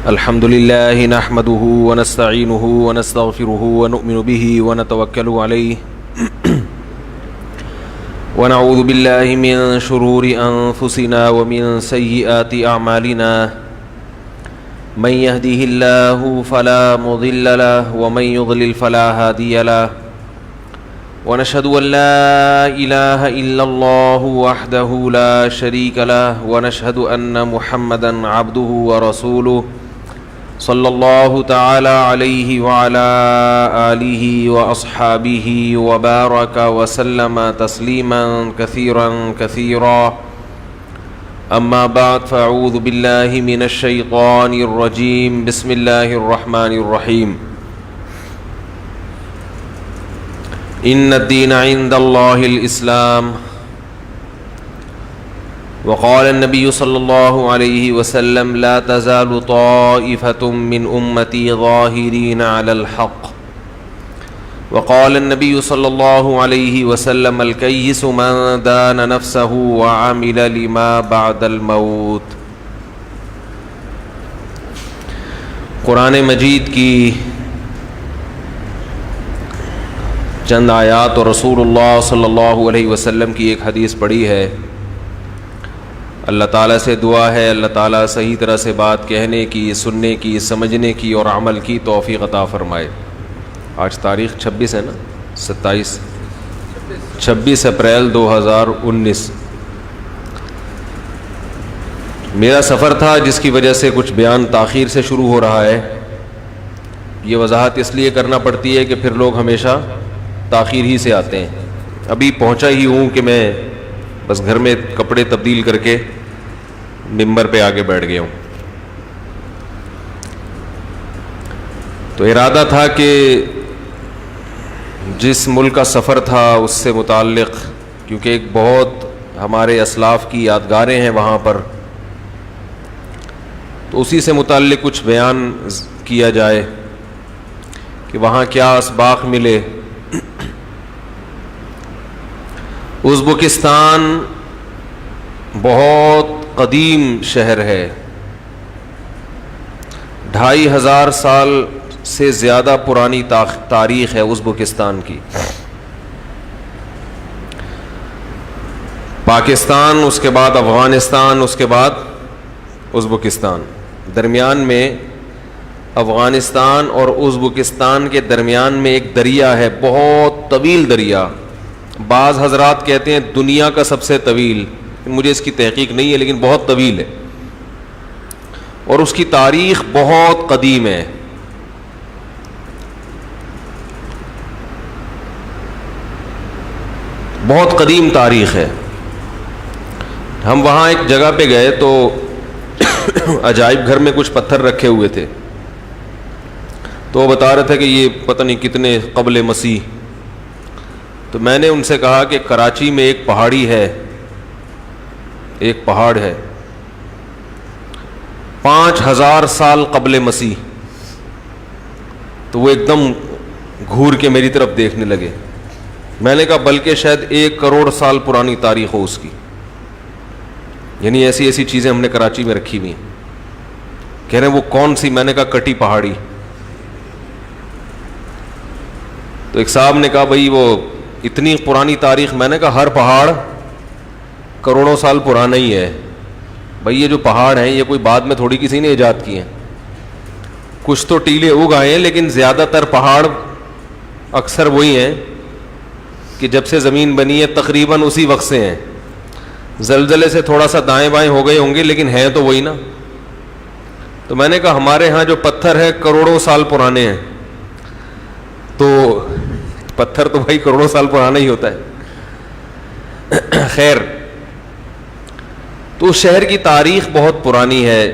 الحمد لله نحمده ونستعينه ونستغفره ونؤمن به ونتوكل عليه ونعوذ بالله من شرور أنفسنا ومن سيئات أعمالنا من يهده الله فلا مضل له ومن يضلل فلا هادي له ونشهد أن لا إله إلا الله وحده لا شريك له ونشهد أن محمدا عبده ورسوله صلى الله تعالى عليه وعلى آله وأصحابه وبارك وسلم تسليما كثيرا أما بعد فأعوذ بالله من الشيطان الرجيم بسم الله الرحمن الرحيم إن الدين عند الله الإسلام وقال النبي صلى الله عليه وسلم لا تزال طائفة من أمتي ظاهرين على الحق وقال النبي صلى الله عليه وسلم الكيس من دان نفسه وعمل لما بعد الموت۔ قرآن مجید کی چند آیات اور رسول اللہ صلی اللہ علیہ وسلم کی ایک حدیث پڑھی ہے۔ اللہ تعالیٰ سے دعا ہے اللہ تعالیٰ صحیح طرح سے بات کہنے کی، سننے کی، سمجھنے کی اور عمل کی توفیق عطا فرمائے۔ آج تاریخ 26 ہے نا، 26 اپریل 2019۔ میرا سفر تھا جس کی وجہ سے کچھ بیان تاخیر سے شروع ہو رہا ہے۔ یہ وضاحت اس لیے کرنا پڑتی ہے کہ پھر لوگ ہمیشہ تاخیر ہی سے آتے ہیں۔ ابھی پہنچا ہی ہوں کہ میں بس گھر میں کپڑے تبدیل کر کے ممبر پہ آگے بیٹھ گیا ہوں۔ تو ارادہ تھا کہ جس ملک کا سفر تھا اس سے متعلق، کیونکہ ایک بہت ہمارے اسلاف کی یادگاریں ہیں وہاں پر، تو اسی سے متعلق کچھ بیان کیا جائے کہ وہاں کیا اسباق ملے۔ ازبکستان بہت قدیم شہر ہے، 2500 سال سے زیادہ پرانی تاریخ ہے ازبکستان کی۔ پاکستان، اس کے بعد افغانستان، اس کے بعد ازبکستان، درمیان میں افغانستان اور ازبکستان کے درمیان میں ایک دریا ہے، بہت طویل دریا۔ بعض حضرات کہتے ہیں دنیا کا سب سے طویل، مجھے اس کی تحقیق نہیں ہے لیکن بہت طویل ہے، اور اس کی تاریخ بہت قدیم ہے۔ بہت قدیم تاریخ ہے۔ ہم وہاں ایک جگہ پہ گئے تو عجائب گھر میں کچھ پتھر رکھے ہوئے تھے، تو وہ بتا رہے تھے کہ یہ پتہ نہیں کتنے قبل مسیح۔ تو میں نے ان سے کہا کہ کراچی میں ایک پہاڑی ہے، ایک پہاڑ ہے 5000 سال قبل مسیح۔ تو وہ ایک دم گھور کے میری طرف دیکھنے لگے۔ میں نے کہا بلکہ شاید 1 کروڑ سال پرانی تاریخ ہو اس کی، یعنی ایسی ایسی چیزیں ہم نے کراچی میں رکھی ہوئی ہیں۔ کہہ رہے ہیں وہ کون سی؟ میں نے کہا کٹی پہاڑی۔ تو ایک صاحب نے کہا بھائی وہ اتنی پرانی تاریخ؟ میں نے کہا ہر پہاڑ کروڑوں سال پرانا ہی ہے بھائی، یہ جو پہاڑ ہیں یہ کوئی بعد میں تھوڑی کسی نے ایجاد کیے ہیں۔ کچھ تو ٹیلے اگ آئے ہیں لیکن زیادہ تر پہاڑ اکثر وہی ہیں کہ جب سے زمین بنی ہے تقریباً اسی وقت سے ہیں۔ زلزلے سے تھوڑا سا دائیں بائیں ہو گئے ہوں گے لیکن ہیں تو وہی نا۔ تو میں نے کہا ہمارے ہاں جو پتھر ہے کروڑوں سال پرانے ہیں، تو پتھر تو بھائی کروڑوں سال پرانا ہی ہوتا ہے۔ خیر، تو شہر کی تاریخ بہت پرانی ہے۔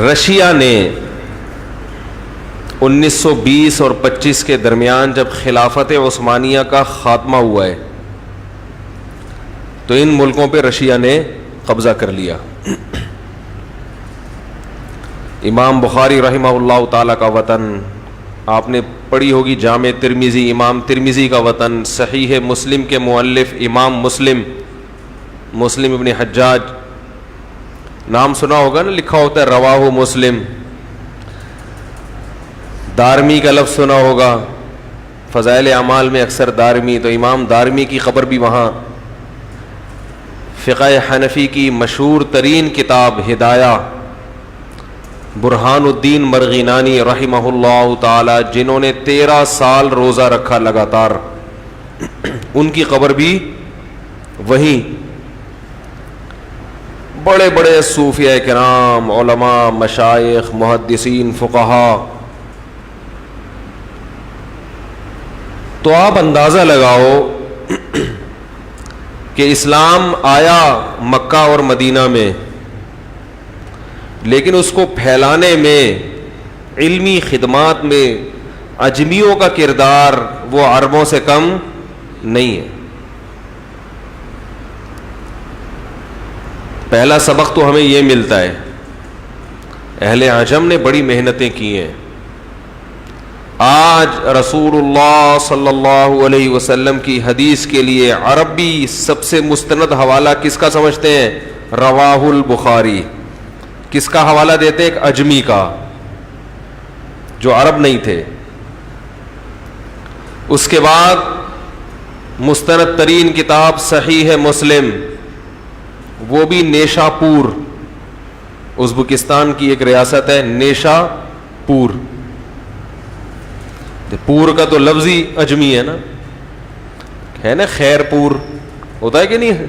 رشیا نے 1920 اور 25 کے درمیان جب خلافت عثمانیہ کا خاتمہ ہوا ہے تو ان ملکوں پہ رشیا نے قبضہ کر لیا۔ امام بخاری رحمہ اللہ تعالیٰ کا وطن، آپ نے پڑھی ہوگی جامع ترمذی، امام ترمذی کا وطن، صحیح مسلم کے مؤلف امام مسلم ابن حجاج نام سنا ہوگا نا، لکھا ہوتا ہے رواہ مسلم. دارمی کا لفظ سنا ہوگا، فضائل اعمال میں اکثر دارمی، تو امام دارمی کی قبر بھی وہاں. فقہ حنفی کی مشہور ترین کتاب ہدایہ، برہان الدین مرغینانی رحمہ اللہ تعالی، جنہوں نے 13 سال روزہ رکھا لگاتار، ان کی قبر بھی وہیں. بڑے بڑے صوفیاء کرام، علماء، مشائخ، محدثین، فقہاء. تو آپ اندازہ لگاؤ کہ اسلام آیا مکہ اور مدینہ میں، لیکن اس کو پھیلانے میں، علمی خدمات میں اجمیوں کا کردار وہ عربوں سے کم نہیں ہے. پہلا سبق تو ہمیں یہ ملتا ہے، اہل عجم نے بڑی محنتیں کی ہیں. آج رسول اللہ صلی اللہ علیہ وسلم کی حدیث کے لیے عربی سب سے مستند حوالہ کس کا سمجھتے ہیں؟ رواہ البخاری. کس کا حوالہ دیتے ہیں؟ ایک اجمی کا، جو عرب نہیں تھے. اس کے بعد مستند ترین کتاب صحیح مسلم، وہ بھی نیشا پور، ازبکستان کی ایک ریاست ہے نیشا پور. پور کا تو لفظ ہی اجمی ہے نا، خیر پور ہوتا ہے کہ نہیں ہے.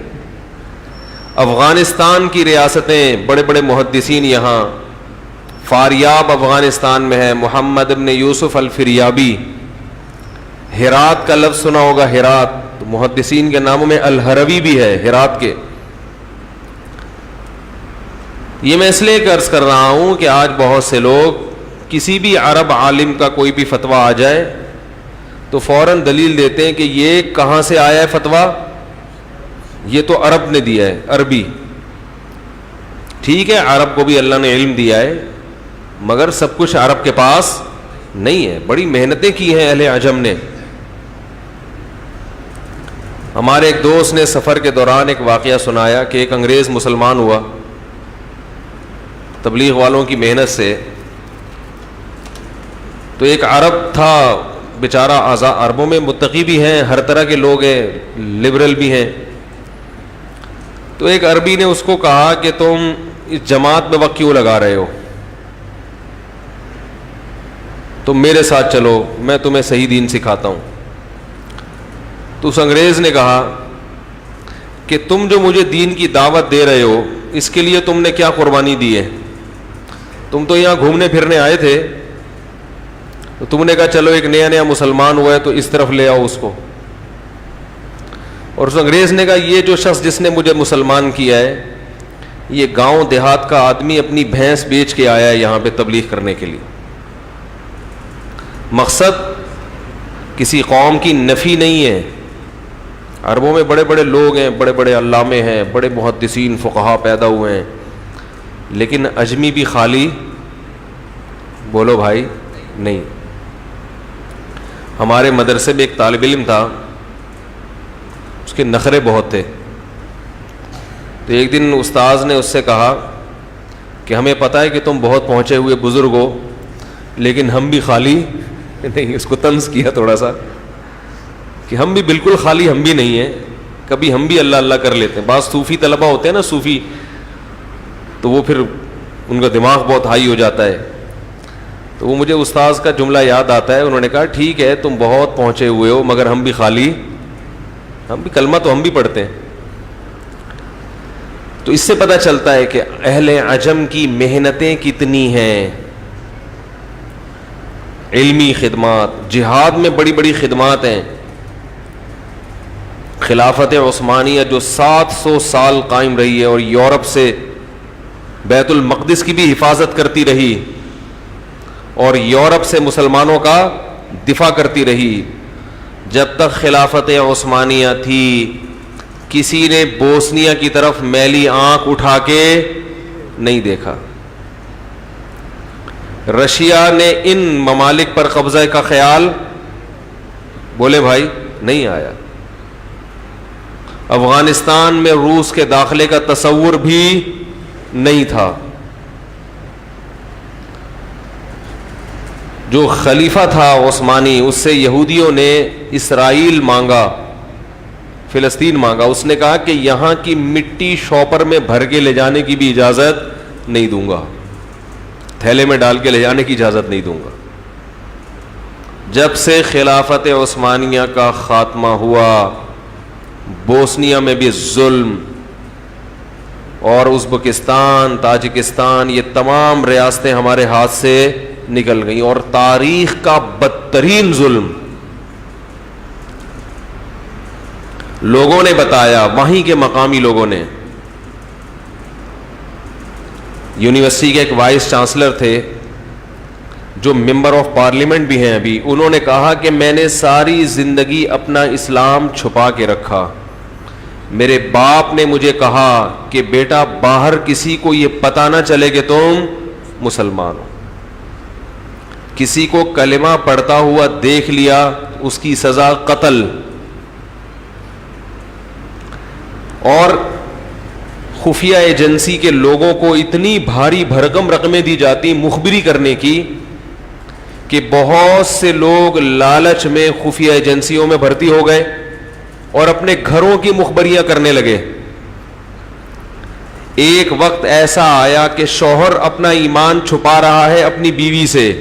افغانستان کی ریاستیں، بڑے بڑے محدثین یہاں. فاریاب افغانستان میں ہے محمد ابن یوسف الفریابی. ہرات کا لفظ سنا ہوگا، ہرات، تو محدثین کے ناموں میں الہروی بھی ہے ہرات کے. یہ میں اس لیے عرض کر رہا ہوں کہ آج بہت سے لوگ کسی بھی عرب عالم کا کوئی بھی فتویٰ آ جائے تو فوراً دلیل دیتے ہیں کہ یہ کہاں سے آیا ہے فتویٰ، یہ تو عرب نے دیا ہے، عربی. ٹھیک ہے، عرب کو بھی اللہ نے علم دیا ہے، مگر سب کچھ عرب کے پاس نہیں ہے. بڑی محنتیں کی ہیں اہل عجم نے. ہمارے ایک دوست نے سفر کے دوران ایک واقعہ سنایا کہ ایک انگریز مسلمان ہوا تبلیغ والوں کی محنت سے. تو ایک عرب تھا بیچارہ، عربوں میں متقی بھی ہیں، ہر طرح کے لوگ ہیں، لبرل بھی ہیں. تو ایک عربی نے اس کو کہا کہ تم اس جماعت میں وقت کیوں لگا رہے ہو، تم میرے ساتھ چلو، میں تمہیں صحیح دین سکھاتا ہوں. تو اس انگریز نے کہا کہ تم جو مجھے دین کی دعوت دے رہے ہو، اس کے لیے تم نے کیا قربانی دی ہے؟ تم تو یہاں گھومنے پھرنے آئے تھے، تو تم نے کہا چلو ایک نیا نیا مسلمان ہوا ہے تو اس طرف لے آؤ اس کو. اور اس انگریز نے کہا یہ جو شخص جس نے مجھے مسلمان کیا ہے، یہ گاؤں دیہات کا آدمی اپنی بھینس بیچ کے آیا ہے یہاں پہ تبلیغ کرنے کے لیے. مقصد کسی قوم کی نفی نہیں ہے. عربوں میں بڑے بڑے لوگ ہیں، بڑے بڑے علامے ہیں، بڑے محدثین فقہا پیدا ہوئے ہیں، لیکن اجمی بھی خالی بولو بھائی نہیں. ہمارے مدرسے میں ایک طالب علم تھا، اس کے نخرے بہت تھے. تو ایک دن استاذ نے اس سے کہا کہ ہمیں پتہ ہے کہ تم بہت پہنچے ہوئے بزرگ ہو، لیکن ہم بھی خالی نہیں. اس کو طنز کیا تھوڑا سا کہ ہم بھی بالکل خالی ہم بھی نہیں ہیں، کبھی ہم بھی اللہ اللہ کر لیتے ہیں. بعض صوفی طلبہ ہوتے ہیں نا، صوفی، تو وہ پھر ان کا دماغ بہت ہائی ہو جاتا ہے. تو وہ مجھے استاذ کا جملہ یاد آتا ہے، انہوں نے کہا ٹھیک ہے تم بہت پہنچے ہوئے ہو، مگر ہم بھی خالی، ہم بھی کلمہ تو ہم بھی پڑھتے ہیں. تو اس سے پتہ چلتا ہے کہ اہل عجم کی محنتیں کتنی ہیں. علمی خدمات، جہاد میں بڑی بڑی خدمات ہیں. خلافت عثمانیہ جو 700 سال قائم رہی ہے اور یورپ سے بیت المقدس کی بھی حفاظت کرتی رہی اور یورپ سے مسلمانوں کا دفاع کرتی رہی. جب تک خلافت عثمانیہ تھی کسی نے بوسنیا کی طرف میلی آنکھ اٹھا کے نہیں دیکھا. رشیا نے ان ممالک پر قبضہ کا خیال بولے بھائی نہیں آیا. افغانستان میں روس کے داخلے کا تصور بھی نہیں تھا. جو خلیفہ تھا عثمانی، اس سے یہودیوں نے اسرائیل مانگا، فلسطین مانگا. اس نے کہا کہ یہاں کی مٹی شاپر میں بھر کے لے جانے کی بھی اجازت نہیں دوں گا، تھیلے میں ڈال کے لے جانے کی اجازت نہیں دوں گا. جب سے خلافت عثمانیہ کا خاتمہ ہوا، بوسنیا میں بھی ظلم، اور ازبکستان، تاجکستان، یہ تمام ریاستیں ہمارے ہاتھ سے نکل گئیں. اور تاریخ کا بدترین ظلم لوگوں نے بتایا، وہیں کے مقامی لوگوں نے. یونیورسٹی کے ایک وائس چانسلر تھے جو ممبر آف پارلیمنٹ بھی ہیں ابھی، انہوں نے کہا کہ میں نے ساری زندگی اپنا اسلام چھپا کے رکھا. میرے باپ نے مجھے کہا کہ بیٹا باہر کسی کو یہ پتہ نہ چلے کہ تم مسلمان ہو. کسی کو کلمہ پڑھتا ہوا دیکھ لیا، اس کی سزا قتل. اور خفیہ ایجنسی کے لوگوں کو اتنی بھاری بھرکم رقمیں دی جاتی مخبری کرنے کی کہ بہت سے لوگ لالچ میں خفیہ ایجنسیوں میں بھرتی ہو گئے اور اپنے گھروں کی مخبریاں کرنے لگے. ایک وقت ایسا آیا کہ شوہر اپنا ایمان چھپا رہا ہے اپنی بیوی سے،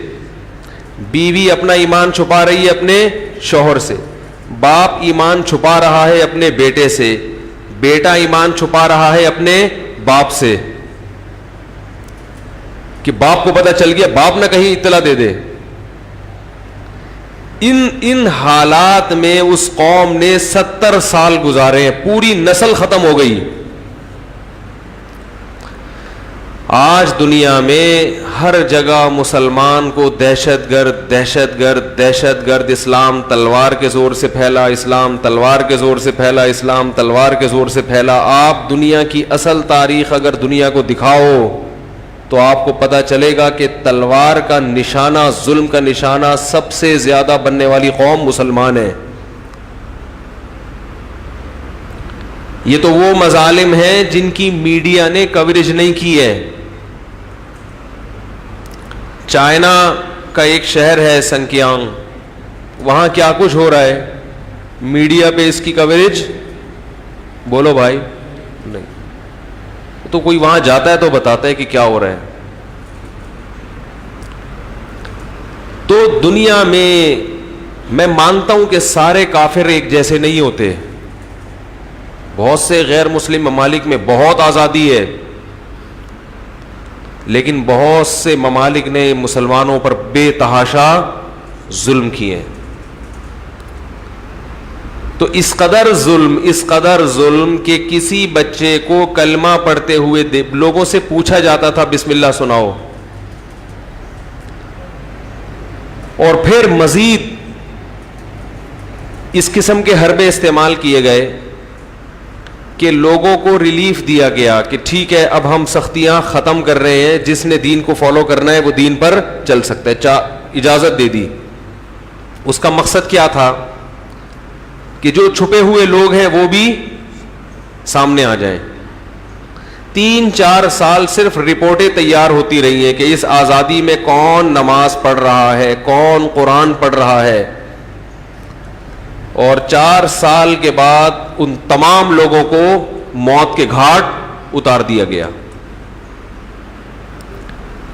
بیوی اپنا ایمان چھپا رہی ہے اپنے شوہر سے، باپ ایمان چھپا رہا ہے اپنے بیٹے سے، بیٹا ایمان چھپا رہا ہے اپنے باپ سے، کہ باپ کو پتہ چل گیا، باپ نہ کہیں اطلاع دے دے. ان حالات میں اس قوم نے 70 سال گزارے ہیں، پوری نسل ختم ہو گئی. آج دنیا میں ہر جگہ مسلمان کو دہشت گرد دہشت گرد دہشت گرد، اسلام تلوار کے زور سے پھیلا، اسلام تلوار کے زور سے پھیلا، اسلام تلوار کے زور سے پھیلا. آپ دنیا کی اصل تاریخ اگر دنیا کو دکھاؤ تو آپ کو پتہ چلے گا کہ تلوار کا نشانہ، ظلم کا نشانہ سب سے زیادہ بننے والی قوم مسلمان ہے. یہ تو وہ مظالم ہیں جن کی میڈیا نے کوریج نہیں کی ہے. چائنا کا ایک شہر ہے سنکیانگ، وہاں کیا کچھ ہو رہا ہے، میڈیا پہ اس کی کوریج بولو بھائی نہیں. تو کوئی وہاں جاتا ہے تو بتاتا ہے کہ کیا ہو رہا ہے. تو دنیا میں مانتا ہوں کہ سارے کافر ایک جیسے نہیں ہوتے. بہت سے غیر مسلم ممالک میں بہت آزادی ہے، لیکن بہت سے ممالک نے مسلمانوں پر بے تحاشا ظلم کیے. تو اس قدر ظلم کہ کسی بچے کو کلمہ پڑھتے ہوئے لوگوں سے پوچھا جاتا تھا بسم اللہ سناؤ، اور پھر مزید اس قسم کے حربے استعمال کیے گئے کہ لوگوں کو ریلیف دیا گیا کہ ٹھیک ہے اب ہم سختیاں ختم کر رہے ہیں، جس نے دین کو فالو کرنا ہے وہ دین پر چل سکتا ہے، اجازت دے دی. اس کا مقصد کیا تھا کہ جو چھپے ہوئے لوگ ہیں وہ بھی سامنے آ جائیں. 3-4 سال صرف رپورٹیں تیار ہوتی رہی ہیں کہ اس آزادی میں کون نماز پڑھ رہا ہے، کون قرآن پڑھ رہا ہے، اور 4 سال کے بعد ان تمام لوگوں کو موت کے گھاٹ اتار دیا گیا.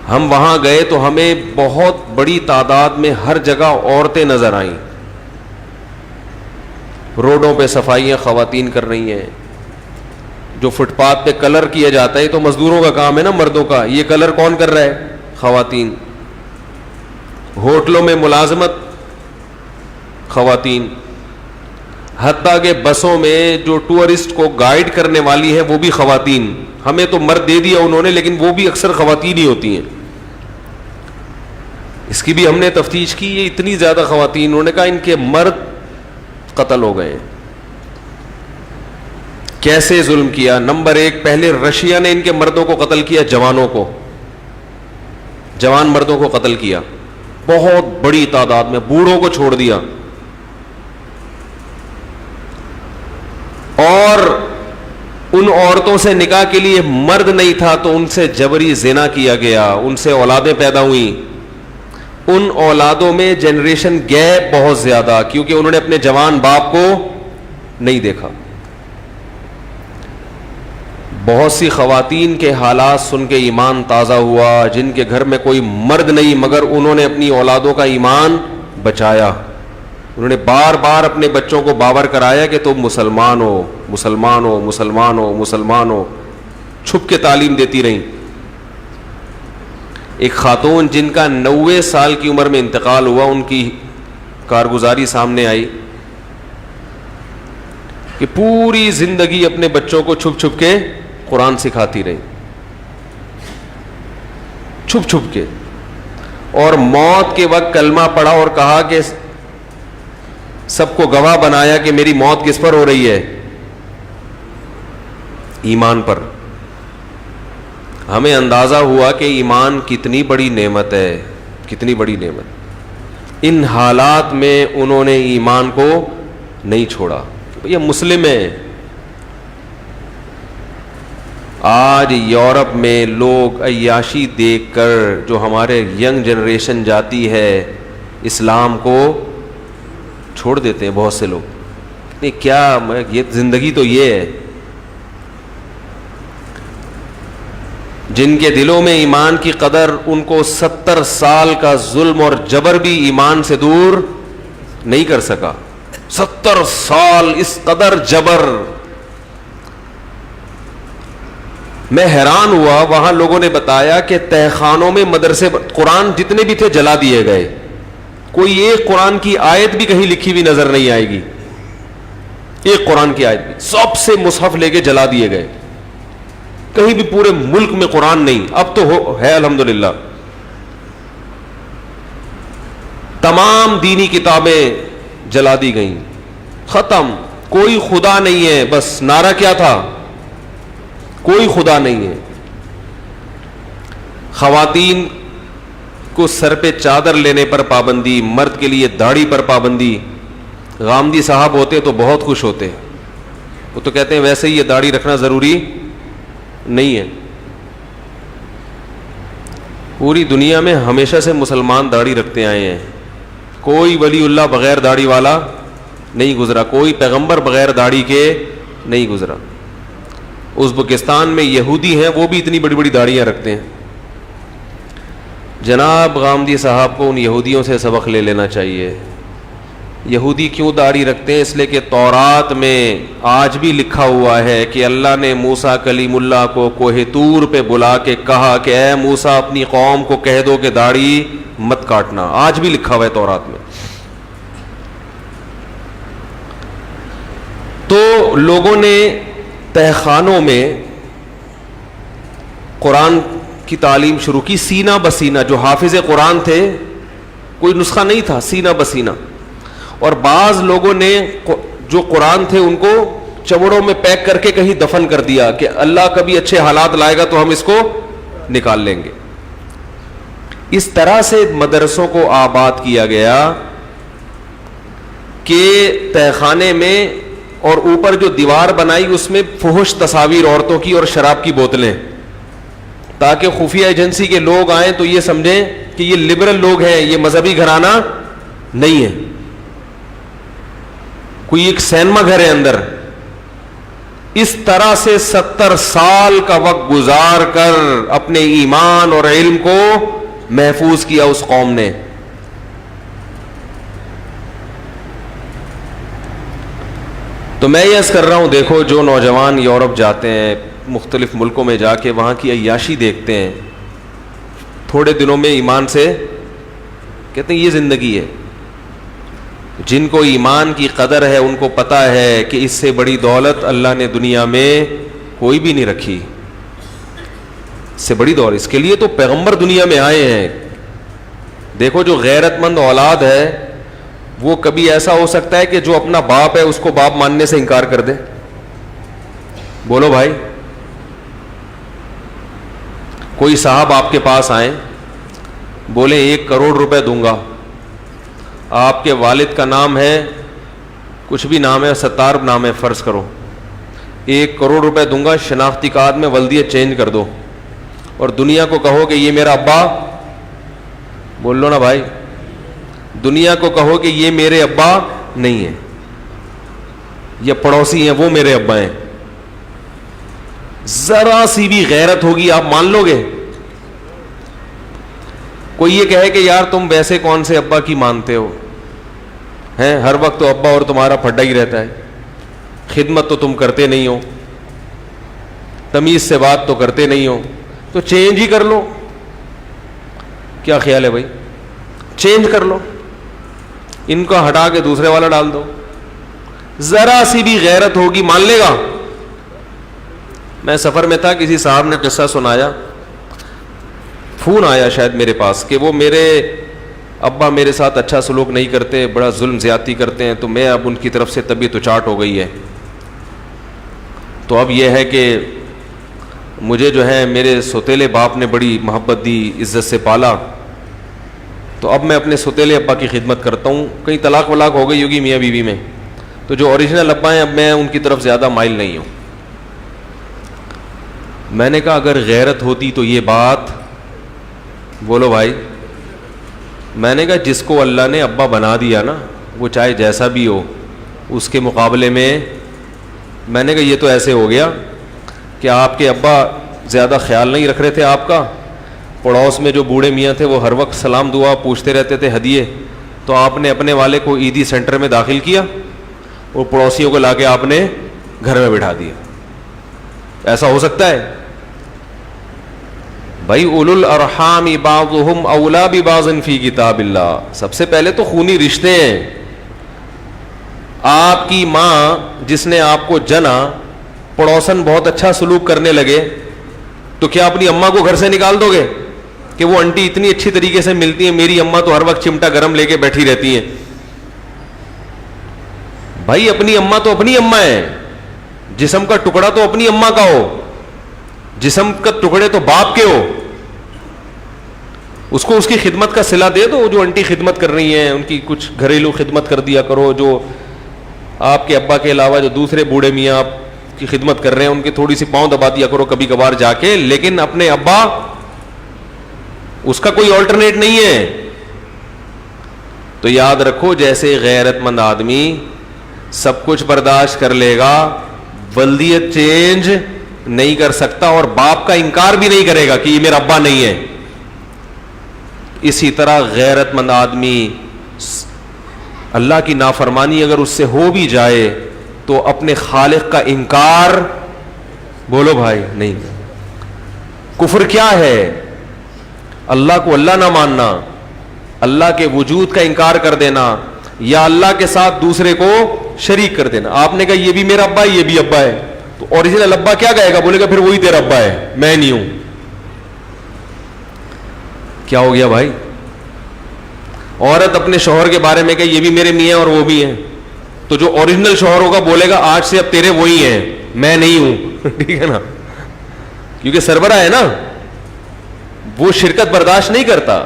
ہم وہاں گئے تو ہمیں بہت بڑی تعداد میں ہر جگہ عورتیں نظر آئیں، روڈوں پہ صفائیاں خواتین کر رہی ہیں. جو فٹ پاتھ پہ کلر کیا جاتا ہے تو مزدوروں کا کام ہے نا، مردوں کا، یہ کلر کون کر رہا ہے؟ خواتین. ہوٹلوں میں ملازمت خواتین، حتیٰ کہ بسوں میں جو ٹورسٹ کو گائیڈ کرنے والی ہیں وہ بھی خواتین. ہمیں تو مرد دے دیا انہوں نے، لیکن وہ بھی اکثر خواتین ہی ہوتی ہیں. اس کی بھی ہم نے تفتیش کی، یہ اتنی زیادہ خواتین، انہوں نے کہا ان کے مرد قتل ہو گئے. کیسے ظلم کیا؟ نمبر 1، پہلے رشیا نے ان کے مردوں کو قتل کیا، جوانوں کو، جوان مردوں کو قتل کیا بہت بڑی تعداد میں، بوڑھوں کو چھوڑ دیا. اور ان عورتوں سے نکاح کے لیے مرد نہیں تھا تو ان سے جبری زنا کیا گیا, ان سے اولادیں پیدا ہوئیں. ان اولادوں میں جنریشن گیپ بہت زیادہ, کیونکہ انہوں نے اپنے جوان باپ کو نہیں دیکھا. بہت سی خواتین کے حالات سن کے ایمان تازہ ہوا, جن کے گھر میں کوئی مرد نہیں مگر انہوں نے اپنی اولادوں کا ایمان بچایا. انہوں نے بار بار اپنے بچوں کو باور کرایا کہ تم مسلمان ہو, مسلمان ہو, مسلمان ہو, مسلمان ہو, چھپ کے تعلیم دیتی رہیں. ایک خاتون جن کا 90 سال کی عمر میں انتقال ہوا, ان کی کارگزاری سامنے آئی کہ پوری زندگی اپنے بچوں کو چھپ چھپ کے قرآن سکھاتی رہی, چھپ چھپ کے, اور موت کے وقت کلمہ پڑھا اور کہا کہ سب کو گواہ بنایا کہ میری موت کس پر ہو رہی ہے, ایمان پر. ہمیں اندازہ ہوا کہ ایمان کتنی بڑی نعمت ہے, کتنی بڑی نعمت. ان حالات میں انہوں نے ایمان کو نہیں چھوڑا. یہ مسلم ہے. آج یورپ میں لوگ عیاشی دیکھ کر جو ہمارے ینگ جنریشن جاتی ہے, اسلام کو چھوڑ دیتے ہیں بہت سے لوگ. نہیں کیا, یہ زندگی تو یہ ہے. جن کے دلوں میں ایمان کی قدر, ان کو 70 سال کا ظلم اور جبر بھی ایمان سے دور نہیں کر سکا. 70 سال اس قدر جبر. میں حیران ہوا, وہاں لوگوں نے بتایا کہ تہخانوں میں مدرسے قرآن جتنے بھی تھے جلا دیے گئے. کوئی ایک قرآن کی آیت بھی کہیں لکھی ہوئی نظر نہیں آئے گی, ایک قرآن کی آیت بھی. سب سے مصحف لے کے جلا دیے گئے. کہیں بھی پورے ملک میں قرآن نہیں. اب تو ہے الحمدللہ. تمام دینی کتابیں جلا دی گئیں, ختم. کوئی خدا نہیں ہے, بس نعرہ کیا تھا, کوئی خدا نہیں ہے. خواتین کو سر پہ چادر لینے پر پابندی, مرد کے لیے داڑھی پر پابندی. غامدی صاحب ہوتے تو بہت خوش ہوتے, وہ تو کہتے ہیں ویسے ہی یہ داڑھی رکھنا ضروری نہیں ہے. پوری دنیا میں ہمیشہ سے مسلمان داڑھی رکھتے آئے ہیں. کوئی ولی اللہ بغیر داڑھی والا نہیں گزرا, کوئی پیغمبر بغیر داڑھی کے نہیں گزرا. ازبکستان میں یہودی ہیں, وہ بھی اتنی بڑی بڑی داڑھیاں رکھتے ہیں. جناب غامدی صاحب کو ان یہودیوں سے سبق لے لینا چاہیے. یہودی کیوں داڑھی رکھتے ہیں؟ اس لیے کہ تورات میں آج بھی لکھا ہوا ہے کہ اللہ نے موسیٰ کلیم اللہ کو کوہ طور پہ بلا کے کہا کہ اے موسیٰ اپنی قوم کو کہہ دو کہ داڑھی مت کاٹنا. آج بھی لکھا ہوا ہے تورات میں. تو لوگوں نے تہخانوں میں قرآن کی تعلیم شروع کی, سینہ بسینہ. جو حافظ قرآن تھے, کوئی نسخہ نہیں تھا, سینہ بسینہ. اور بعض لوگوں نے جو قرآن تھے ان کو چوڑوں میں پیک کر کے کہیں دفن کر دیا کہ اللہ کبھی اچھے حالات لائے گا تو ہم اس کو نکال لیں گے. اس طرح سے مدرسوں کو آباد کیا گیا کہ تہخانے میں, اور اوپر جو دیوار بنائی اس میں فحش تصاویر عورتوں کی اور شراب کی بوتلیں, تاکہ خفیہ ایجنسی کے لوگ آئیں تو یہ سمجھیں کہ یہ لبرل لوگ ہیں, یہ مذہبی گھرانہ نہیں ہے, کوئی ایک سینما گھر ہے اندر. اس طرح سے 70 سال کا وقت گزار کر اپنے ایمان اور علم کو محفوظ کیا اس قوم نے. تو میں یہ عرض کر رہا ہوں, دیکھو جو نوجوان یورپ جاتے ہیں, مختلف ملکوں میں جا کے وہاں کی عیاشی دیکھتے ہیں, تھوڑے دنوں میں ایمان سے کہتے ہیں یہ زندگی ہے. جن کو ایمان کی قدر ہے ان کو پتہ ہے کہ اس سے بڑی دولت اللہ نے دنیا میں کوئی بھی نہیں رکھی. اس سے بڑی دولت, اس کے لیے تو پیغمبر دنیا میں آئے ہیں. دیکھو جو غیرت مند اولاد ہے وہ کبھی ایسا ہو سکتا ہے کہ جو اپنا باپ ہے اس کو باپ ماننے سے انکار کر دے؟ بولو بھائی. کوئی صاحب آپ کے پاس آئیں, بولے 1 کروڑ روپے دوں گا, آپ کے والد کا نام ہے, کچھ بھی نام ہے, ستار نام ہے فرض کرو, 1 کروڑ روپے دوں گا, شناختی کارڈ میں ولدیت چینج کر دو, اور دنیا کو کہو کہ یہ میرا ابا, بول لو نا بھائی, دنیا کو کہو کہ یہ میرے ابا نہیں ہیں, یہ پڑوسی ہیں, وہ میرے ابا ہیں, ذرا سی بھی غیرت ہوگی آپ مان لو گے؟ کوئی یہ کہے کہ یار تم ویسے کون سے ابا کی مانتے ہو ہیں, ہر وقت تو ابا اور تمہارا پھڈا ہی رہتا ہے, خدمت تو تم کرتے نہیں ہو, تمیز سے بات تو کرتے نہیں ہو, تو چینج ہی کر لو. کیا خیال ہے بھائی؟ چینج کر لو, ان کو ہٹا کے دوسرے والا ڈال دو, ذرا سی بھی غیرت ہوگی مان لے گا. میں سفر میں تھا, کسی صاحب نے قصہ سنایا, فون آیا شاید میرے پاس کہ وہ میرے ابا میرے ساتھ اچھا سلوک نہیں کرتے, بڑا ظلم زیادتی کرتے ہیں, تو میں اب ان کی طرف سے طبیعت اچاٹ ہو گئی ہے, تو اب یہ ہے کہ مجھے جو ہے میرے سوتیلے باپ نے بڑی محبت دی, عزت سے پالا, تو اب میں اپنے سوتیلے ابا کی خدمت کرتا ہوں. کہیں طلاق ولاق ہو گئی ہوگی میاں بیوی میں, تو جو اوریجنل ابا ہیں اب میں ان کی طرف زیادہ مائل نہیں ہوں. میں نے کہا اگر غیرت ہوتی تو یہ بات, بولو بھائی, میں نے کہا جس کو اللہ نے ابا بنا دیا نا, وہ چاہے جیسا بھی ہو, اس کے مقابلے میں نے کہا یہ تو ایسے ہو گیا کہ آپ کے ابا زیادہ خیال نہیں رکھ رہے تھے آپ کا, پڑوس میں جو بوڑھے میاں تھے وہ ہر وقت سلام دعا پوچھتے رہتے تھے, ہدیے, تو آپ نے اپنے والے کو عیدی سینٹر میں داخل کیا, اور پڑوسیوں کو لا کے آپ نے گھر میں بٹھا دیا. ایسا ہو سکتا ہے بھائی؟ اولو الارحام بعضهم اولا ببعض فی کتاب اللہ. سب سے پہلے تو خونی رشتے ہیں. آپ کی ماں جس نے آپ کو جنا, پڑوسن بہت اچھا سلوک کرنے لگے, تو کیا اپنی اماں کو گھر سے نکال دو گے کہ وہ انٹی اتنی اچھی طریقے سے ملتی ہیں, میری اماں تو ہر وقت چمٹا گرم لے کے بیٹھی رہتی ہیں؟ بھائی اپنی اماں تو اپنی اماں ہے, جسم کا ٹکڑا تو اپنی اماں کا ہو, جسم کا ٹکڑے تو باپ کے ہو. اس کو اس کی خدمت کا صلہ دے دو, جو انٹی خدمت کر رہی ہیں ان کی کچھ گھریلو خدمت کر دیا کرو, جو آپ کے ابا کے علاوہ جو دوسرے بوڑھے میاں آپ کی خدمت کر رہے ہیں ان کی تھوڑی سی پاؤں دبا دیا کرو کبھی کبھار جا کے, لیکن اپنے ابا, اس کا کوئی آلٹرنیٹ نہیں ہے. تو یاد رکھو, جیسے غیرت مند آدمی سب کچھ برداشت کر لے گا, ولدیت چینج نہیں کر سکتا, اور باپ کا انکار بھی نہیں کرے گا کہ یہ میرا ابا نہیں ہے. اسی طرح غیرت مند آدمی, اللہ کی نافرمانی اگر اس سے ہو بھی جائے تو اپنے خالق کا انکار, بولو بھائی, نہیں. کفر کیا ہے؟ اللہ کو اللہ نہ ماننا, اللہ کے وجود کا انکار کر دینا, یا اللہ کے ساتھ دوسرے کو شریک کر دینا. آپ نے کہا یہ بھی میرا ابا ہے, یہ بھی ابا ہے, تو اوریجنل ابا کیا کہے گا؟ بولے گا پھر وہی تیرا ابا ہے, میں نہیں ہوں. کیا ہو گیا بھائی؟ عورت اپنے شوہر کے بارے میں کہ یہ بھی میرے میاں اور وہ بھی ہیں, تو جو اوریجنل شوہر ہوگا بولے گا آج سے اب تیرے وہی ہیں, میں نہیں ہوں. ٹھیک ہے نا, کیونکہ سربراہ ہے نا, وہ شرکت برداشت نہیں کرتا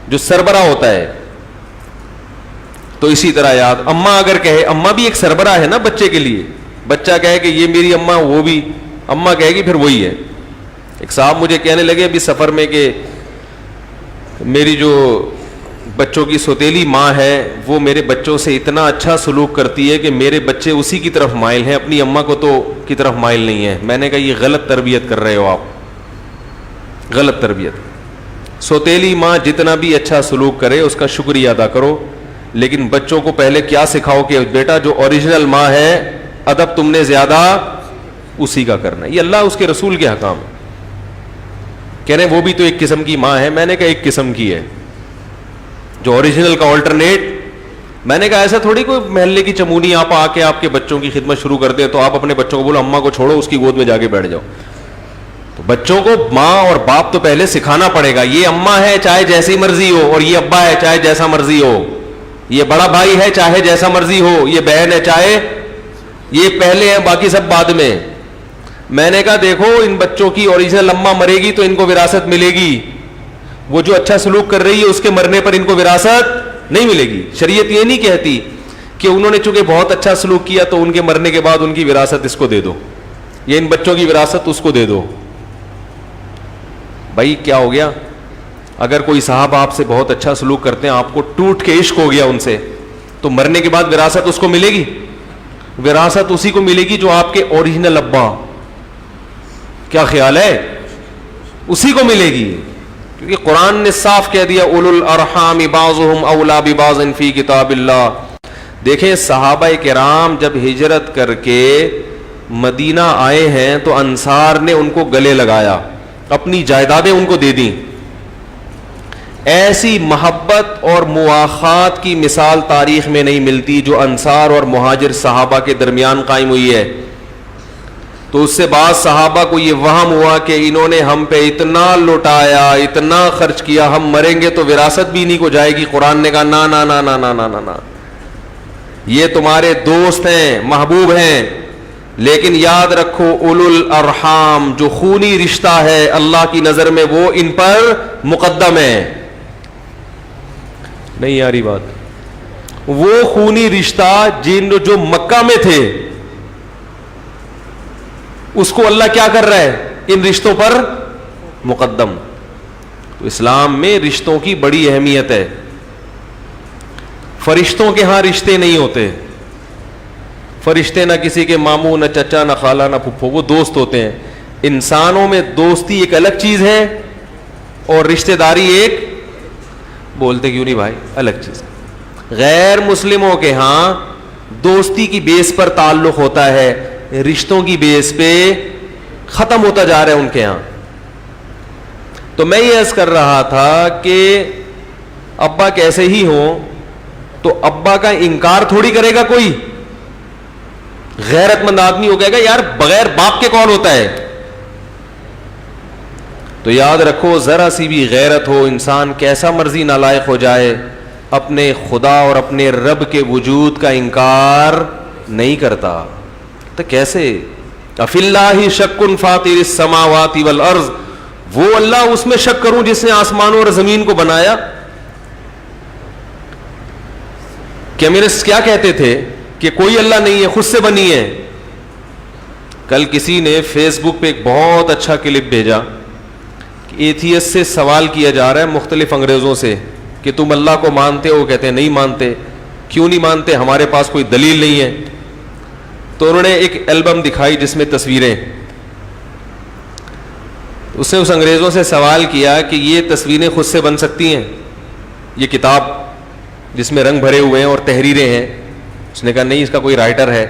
جو سربراہ ہوتا ہے. تو اسی طرح یاد, اماں اگر کہے, اماں بھی ایک سربراہ ہے نا بچے کے لیے, بچہ کہے کہ یہ میری اماں, وہ بھی اماں کہے گی پھر وہی ہے. ایک صاحب مجھے کہنے لگے ابھی سفر میں کہ میری جو بچوں کی سوتیلی ماں ہے وہ میرے بچوں سے اتنا اچھا سلوک کرتی ہے کہ میرے بچے اسی کی طرف مائل ہیں, اپنی اماں کو تو کی طرف مائل نہیں ہے. میں نے کہا یہ غلط تربیت کر رہے ہو آپ, غلط تربیت. سوتیلی ماں جتنا بھی اچھا سلوک کرے اس کا شکریہ ادا کرو, لیکن بچوں کو پہلے کیا سکھاؤ کہ بیٹا جو اوریجنل ماں ہے ادب تم نے زیادہ اسی کا کرنا ہے. یہ اللہ اس کے رسول کے حکام ہے. کہہ رہے ہیں وہ بھی تو ایک قسم کی ماں ہے. میں نے کہا ایک قسم کی ہے, جو اوریجنل کا آلٹرنیٹ. میں نے کہا ایسا تھوڑی کوئی محلے کی چمونی آپ آ کے آپ کے بچوں کی خدمت شروع کر دیں تو آپ اپنے بچوں کو بولو اماں کو چھوڑو, اس کی گود میں جا کے بیٹھ جاؤ. تو بچوں کو ماں اور باپ تو پہلے سکھانا پڑے گا. یہ اماں ہے چاہے جیسی مرضی ہو, اور یہ ابا ہے چاہے جیسا مرضی ہو. یہ بڑا بھائی ہے چاہے جیسا مرضی ہو, یہ بہن ہے چاہے, یہ پہلے ہے باقی سب بعد میں. میں نے کہا دیکھو ان بچوں کی اوریجنل اماں مرے گی تو ان کو وراثت ملے گی, وہ جو اچھا سلوک کر رہی ہے اس کے مرنے پر ان کو وراثت نہیں ملے گی. شریعت یہ نہیں کہتی کہ انہوں نے چونکہ بہت اچھا سلوک کیا تو ان کے مرنے کے بعد ان کی وراثت اس کو دے دو. یہ ان بچوں کی وراثت اس کو دے دو. بھائی کیا ہو گیا؟ اگر کوئی صاحب آپ سے بہت اچھا سلوک کرتے ہیں, آپ کو ٹوٹ کے عشق ہو گیا ان سے, تو مرنے کے بعد وراثت اس کو ملے گی؟ وراثت اسی کو ملے گی جو آپ کے اوریجنل ابا. کیا خیال ہے؟ اسی کو ملے گی, کیونکہ قرآن نے صاف کہہ دیا اولو الارحام بعضهم اولی ببعض فی کتاب اللہ. دیکھیں صحابہ کرام جب ہجرت کر کے مدینہ آئے ہیں تو انصار نے ان کو گلے لگایا, اپنی جائیدادیں ان کو دے دیں. ایسی محبت اور مواخات کی مثال تاریخ میں نہیں ملتی جو انصار اور مہاجر صحابہ کے درمیان قائم ہوئی ہے. تو اس سے بعض صحابہ کو یہ وہم ہوا کہ انہوں نے ہم پہ اتنا لٹایا, اتنا خرچ کیا, ہم مریں گے تو وراثت بھی انہیں کو جائے گی. قرآن نے کہا نا نا نا نا نا نا نا نا, یہ تمہارے دوست ہیں, محبوب ہیں, لیکن یاد رکھو اولو الارحام جو خونی رشتہ ہے اللہ کی نظر میں وہ ان پر مقدم ہے. نہیں یاری بات, وہ خونی رشتہ جو مکہ میں تھے اس کو اللہ کیا کر رہا ہے؟ ان رشتوں پر مقدم. تو اسلام میں رشتوں کی بڑی اہمیت ہے. فرشتوں کے ہاں رشتے نہیں ہوتے. فرشتے نہ کسی کے ماموں, نہ چچا, نہ خالہ, نہ پھپھو, وہ دوست ہوتے ہیں. انسانوں میں دوستی ایک الگ چیز ہے اور رشتہ داری ایک, بولتے کیوں نہیں بھائی, الگ چیز. غیر مسلموں کے ہاں دوستی کی بیس پر تعلق ہوتا ہے, رشتوں کی بیس پہ ختم ہوتا جا رہا ہے ان کے ہاں. تو میں یہ عرض کر رہا تھا کہ ابا کیسے ہی ہوں تو ابا کا انکار تھوڑی کرے گا کوئی. غیرت مند آدمی ہو کہے گا یار بغیر باپ کے کون ہوتا ہے. تو یاد رکھو ذرا سی بھی غیرت ہو, انسان کیسا مرضی نالائق ہو جائے, اپنے خدا اور اپنے رب کے وجود کا انکار نہیں کرتا. تو کیسے؟ افی اللہ شک فاطر السماوات والارض, وہ اللہ اس میں شک کروں جس نے آسمانوں اور زمین کو بنایا. کیمرس کیا کہتے تھے کہ کوئی اللہ نہیں ہے, خود سے بنی ہے. کل کسی نے فیس بک پہ ایک بہت اچھا کلپ بھیجا کہ ایتھیس سے سوال کیا جا رہا ہے مختلف انگریزوں سے کہ تم اللہ کو مانتے ہو؟ کہتے ہیں نہیں مانتے. کیوں نہیں مانتے؟ ہمارے پاس کوئی دلیل نہیں ہے. تو انہوں نے ایک البم دکھائی جس میں تصویریں. اس نے اس انگریزوں سے سوال کیا کہ یہ تصویریں خود سے بن سکتی ہیں؟ یہ کتاب جس میں رنگ بھرے ہوئے ہیں اور تحریریں ہیں. اس نے کہا نہیں, اس کا کوئی رائٹر ہے.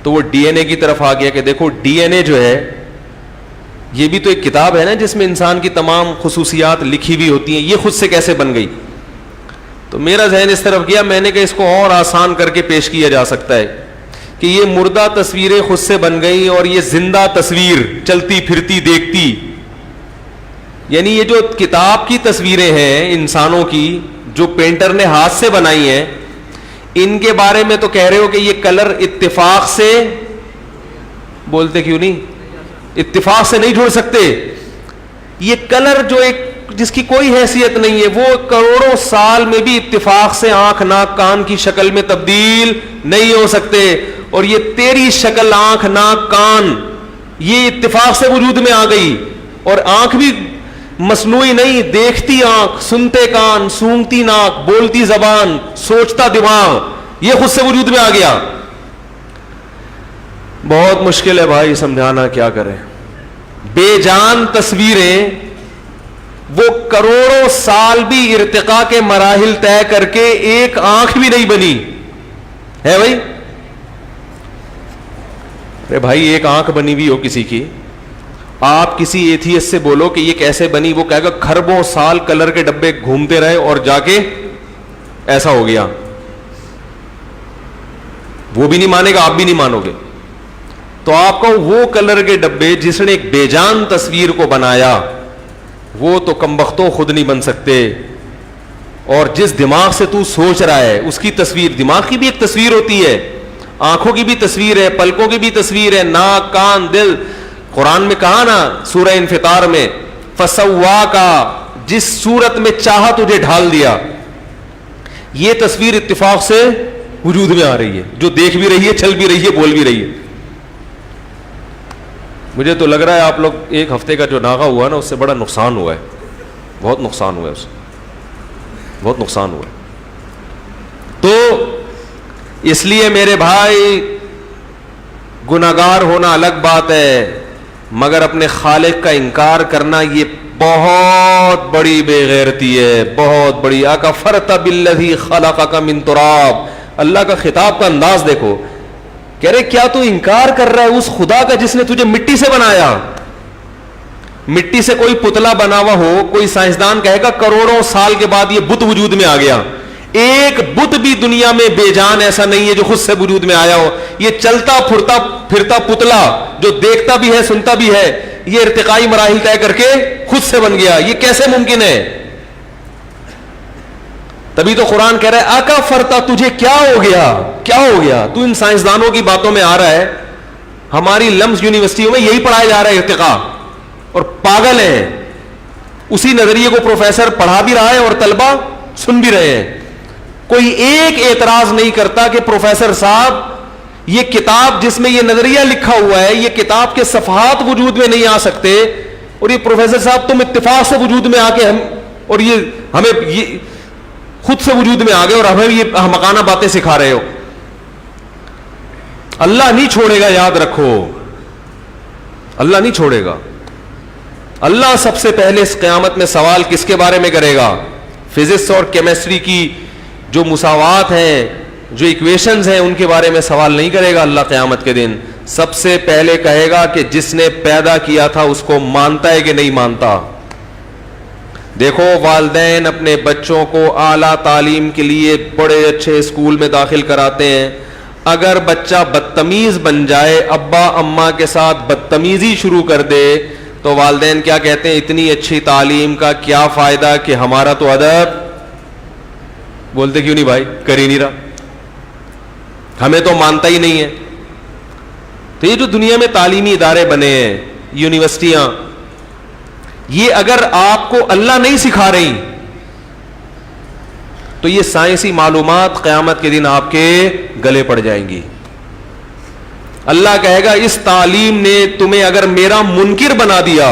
تو وہ ڈی این اے کی طرف آ گیا کہ دیکھو ڈی این اے جو ہے یہ بھی تو ایک کتاب ہے نا جس میں انسان کی تمام خصوصیات لکھی ہوئی ہوتی ہیں, یہ خود سے کیسے بن گئی؟ تو میرا ذہن اس طرف گیا, میں نے کہا اس کو اور آسان کر کے پیش کیا جا سکتا ہے کہ یہ مردہ تصویریں خود سے بن گئی اور یہ زندہ تصویر چلتی پھرتی دیکھتی. یعنی یہ جو کتاب کی تصویریں ہیں انسانوں کی جو پینٹر نے ہاتھ سے بنائی ہیں, ان کے بارے میں تو کہہ رہے ہو کہ یہ کلر اتفاق سے, بولتے کیوں نہیں, اتفاق سے نہیں جوڑ سکتے. یہ کلر جو ایک جس کی کوئی حیثیت نہیں ہے وہ کروڑوں سال میں بھی اتفاق سے آنکھ ناک کان کی شکل میں تبدیل نہیں ہو سکتے. اور یہ تیری شکل آنکھ ناک کان یہ اتفاق سے وجود میں آ گئی. اور آنکھ بھی مصنوعی نہیں, دیکھتی آنکھ, سنتے کان, سونگتی ناک, بولتی زبان, سوچتا دماغ, یہ خود سے وجود میں آ گیا. بہت مشکل ہے بھائی سمجھانا, کیا کریں. بے جان تصویریں وہ کروڑوں سال بھی ارتقاء کے مراحل طے کر کے ایک آنکھ بھی نہیں بنی ہے بھائی. ارے بھائی ایک آنکھ بنی ہوئی ہو کسی کی, آپ کسی ایتھیسٹ سے بولو کہ یہ کیسے بنی, وہ کہے گا کھربوں سال کلر کے ڈبے گھومتے رہے اور جا کے ایسا ہو گیا. وہ بھی نہیں مانے گا, آپ بھی نہیں مانو گے. تو آپ کو وہ کلر کے ڈبے جس نے ایک بے جان تصویر کو بنایا وہ تو کمبختوں خود نہیں بن سکتے. اور جس دماغ سے تو سوچ رہا ہے اس کی تصویر, دماغ کی بھی ایک تصویر ہوتی ہے, آنکھوں کی بھی تصویر ہے, پلکوں کی بھی تصویر ہے, ناک کان دل. قرآن میں کہا نا سورہ انفطار میں فسواکا, جس صورت میں چاہا تجھے ڈھال دیا. یہ تصویر اتفاق سے وجود میں آ رہی ہے, جو دیکھ بھی رہی ہے, چل بھی رہی ہے, بول بھی رہی ہے. مجھے تو لگ رہا ہے آپ لوگ ایک ہفتے کا جو ناغہ ہوا نا اس سے بڑا نقصان ہوا ہے, بہت نقصان ہوا ہے, اس سے بہت نقصان ہوا ہے. تو اس لیے میرے بھائی گناہگار ہونا الگ بات ہے, مگر اپنے خالق کا انکار کرنا یہ بہت بڑی بے غیرتی ہے, بہت بڑی. اکفرت بالذی خلقک من تراب, اللہ کا خطاب کا انداز دیکھو, کہہ رہے کیا تو انکار کر رہا ہے اس خدا کا جس نے تجھے مٹی سے بنایا. مٹی سے کوئی پتلا بنا ہوا ہو, کوئی سائنسدان کہے گا کروڑوں سال کے بعد یہ بت وجود میں آ گیا. ایک بت بھی دنیا میں بے جان ایسا نہیں ہے جو خود سے وجود میں آیا ہو. یہ چلتا پھرتا پتلا جو دیکھتا بھی ہے سنتا بھی ہے, یہ ارتقائی مراحل طے کر کے خود سے بن گیا. یہ کیسے ممکن ہے؟ تبھی تو قرآن کہہ رہا ہے آقا فرتا, تجھے کیا ہو گیا, کیا ہو گیا؟ تو ان سائنسدانوں کی باتوں میں آ رہا ہے. ہماری لمز یونیورسٹیوں میں یہی پڑھایا جا رہا ہے ارتقاء, اور پاگل ہیں. اسی نظریے کو پروفیسر پڑھا بھی رہا ہے اور طلبہ سن بھی رہے ہیں. کوئی ایک اعتراض نہیں کرتا کہ پروفیسر صاحب یہ کتاب جس میں یہ نظریہ لکھا ہوا ہے, یہ کتاب کے صفحات وجود میں نہیں آ سکتے, اور یہ پروفیسر صاحب تم اتفاق سے وجود میں آ کے اور یہ ہمیں یہ خود سے وجود میں آ گئے اور ہمیں یہ احمقانہ باتیں سکھا رہے ہو. اللہ نہیں چھوڑے گا, یاد رکھو, اللہ نہیں چھوڑے گا. اللہ سب سے پہلے اس قیامت میں سوال کس کے بارے میں کرے گا؟ فزکس اور کیمسٹری کی جو مساوات ہیں, جو ایکویشنز ہیں, ان کے بارے میں سوال نہیں کرے گا اللہ قیامت کے دن. سب سے پہلے کہے گا کہ جس نے پیدا کیا تھا اس کو مانتا ہے کہ نہیں مانتا. دیکھو والدین اپنے بچوں کو اعلیٰ تعلیم کے لیے بڑے اچھے اسکول میں داخل کراتے ہیں. اگر بچہ بدتمیز بن جائے, ابا اماں کے ساتھ بدتمیزی شروع کر دے, تو والدین کیا کہتے ہیں, اتنی اچھی تعلیم کا کیا فائدہ کہ ہمارا تو ادب, بولتے کیوں نہیں بھائی, کر ہی نہیں رہا, ہمیں تو مانتا ہی نہیں ہے. تو یہ جو دنیا میں تعلیمی ادارے بنے ہیں, یونیورسٹیاں, یہ اگر آپ کو اللہ نہیں سکھا رہی تو یہ سائنسی معلومات قیامت کے دن آپ کے گلے پڑ جائیں گی. اللہ کہے گا اس تعلیم نے تمہیں اگر میرا منکر بنا دیا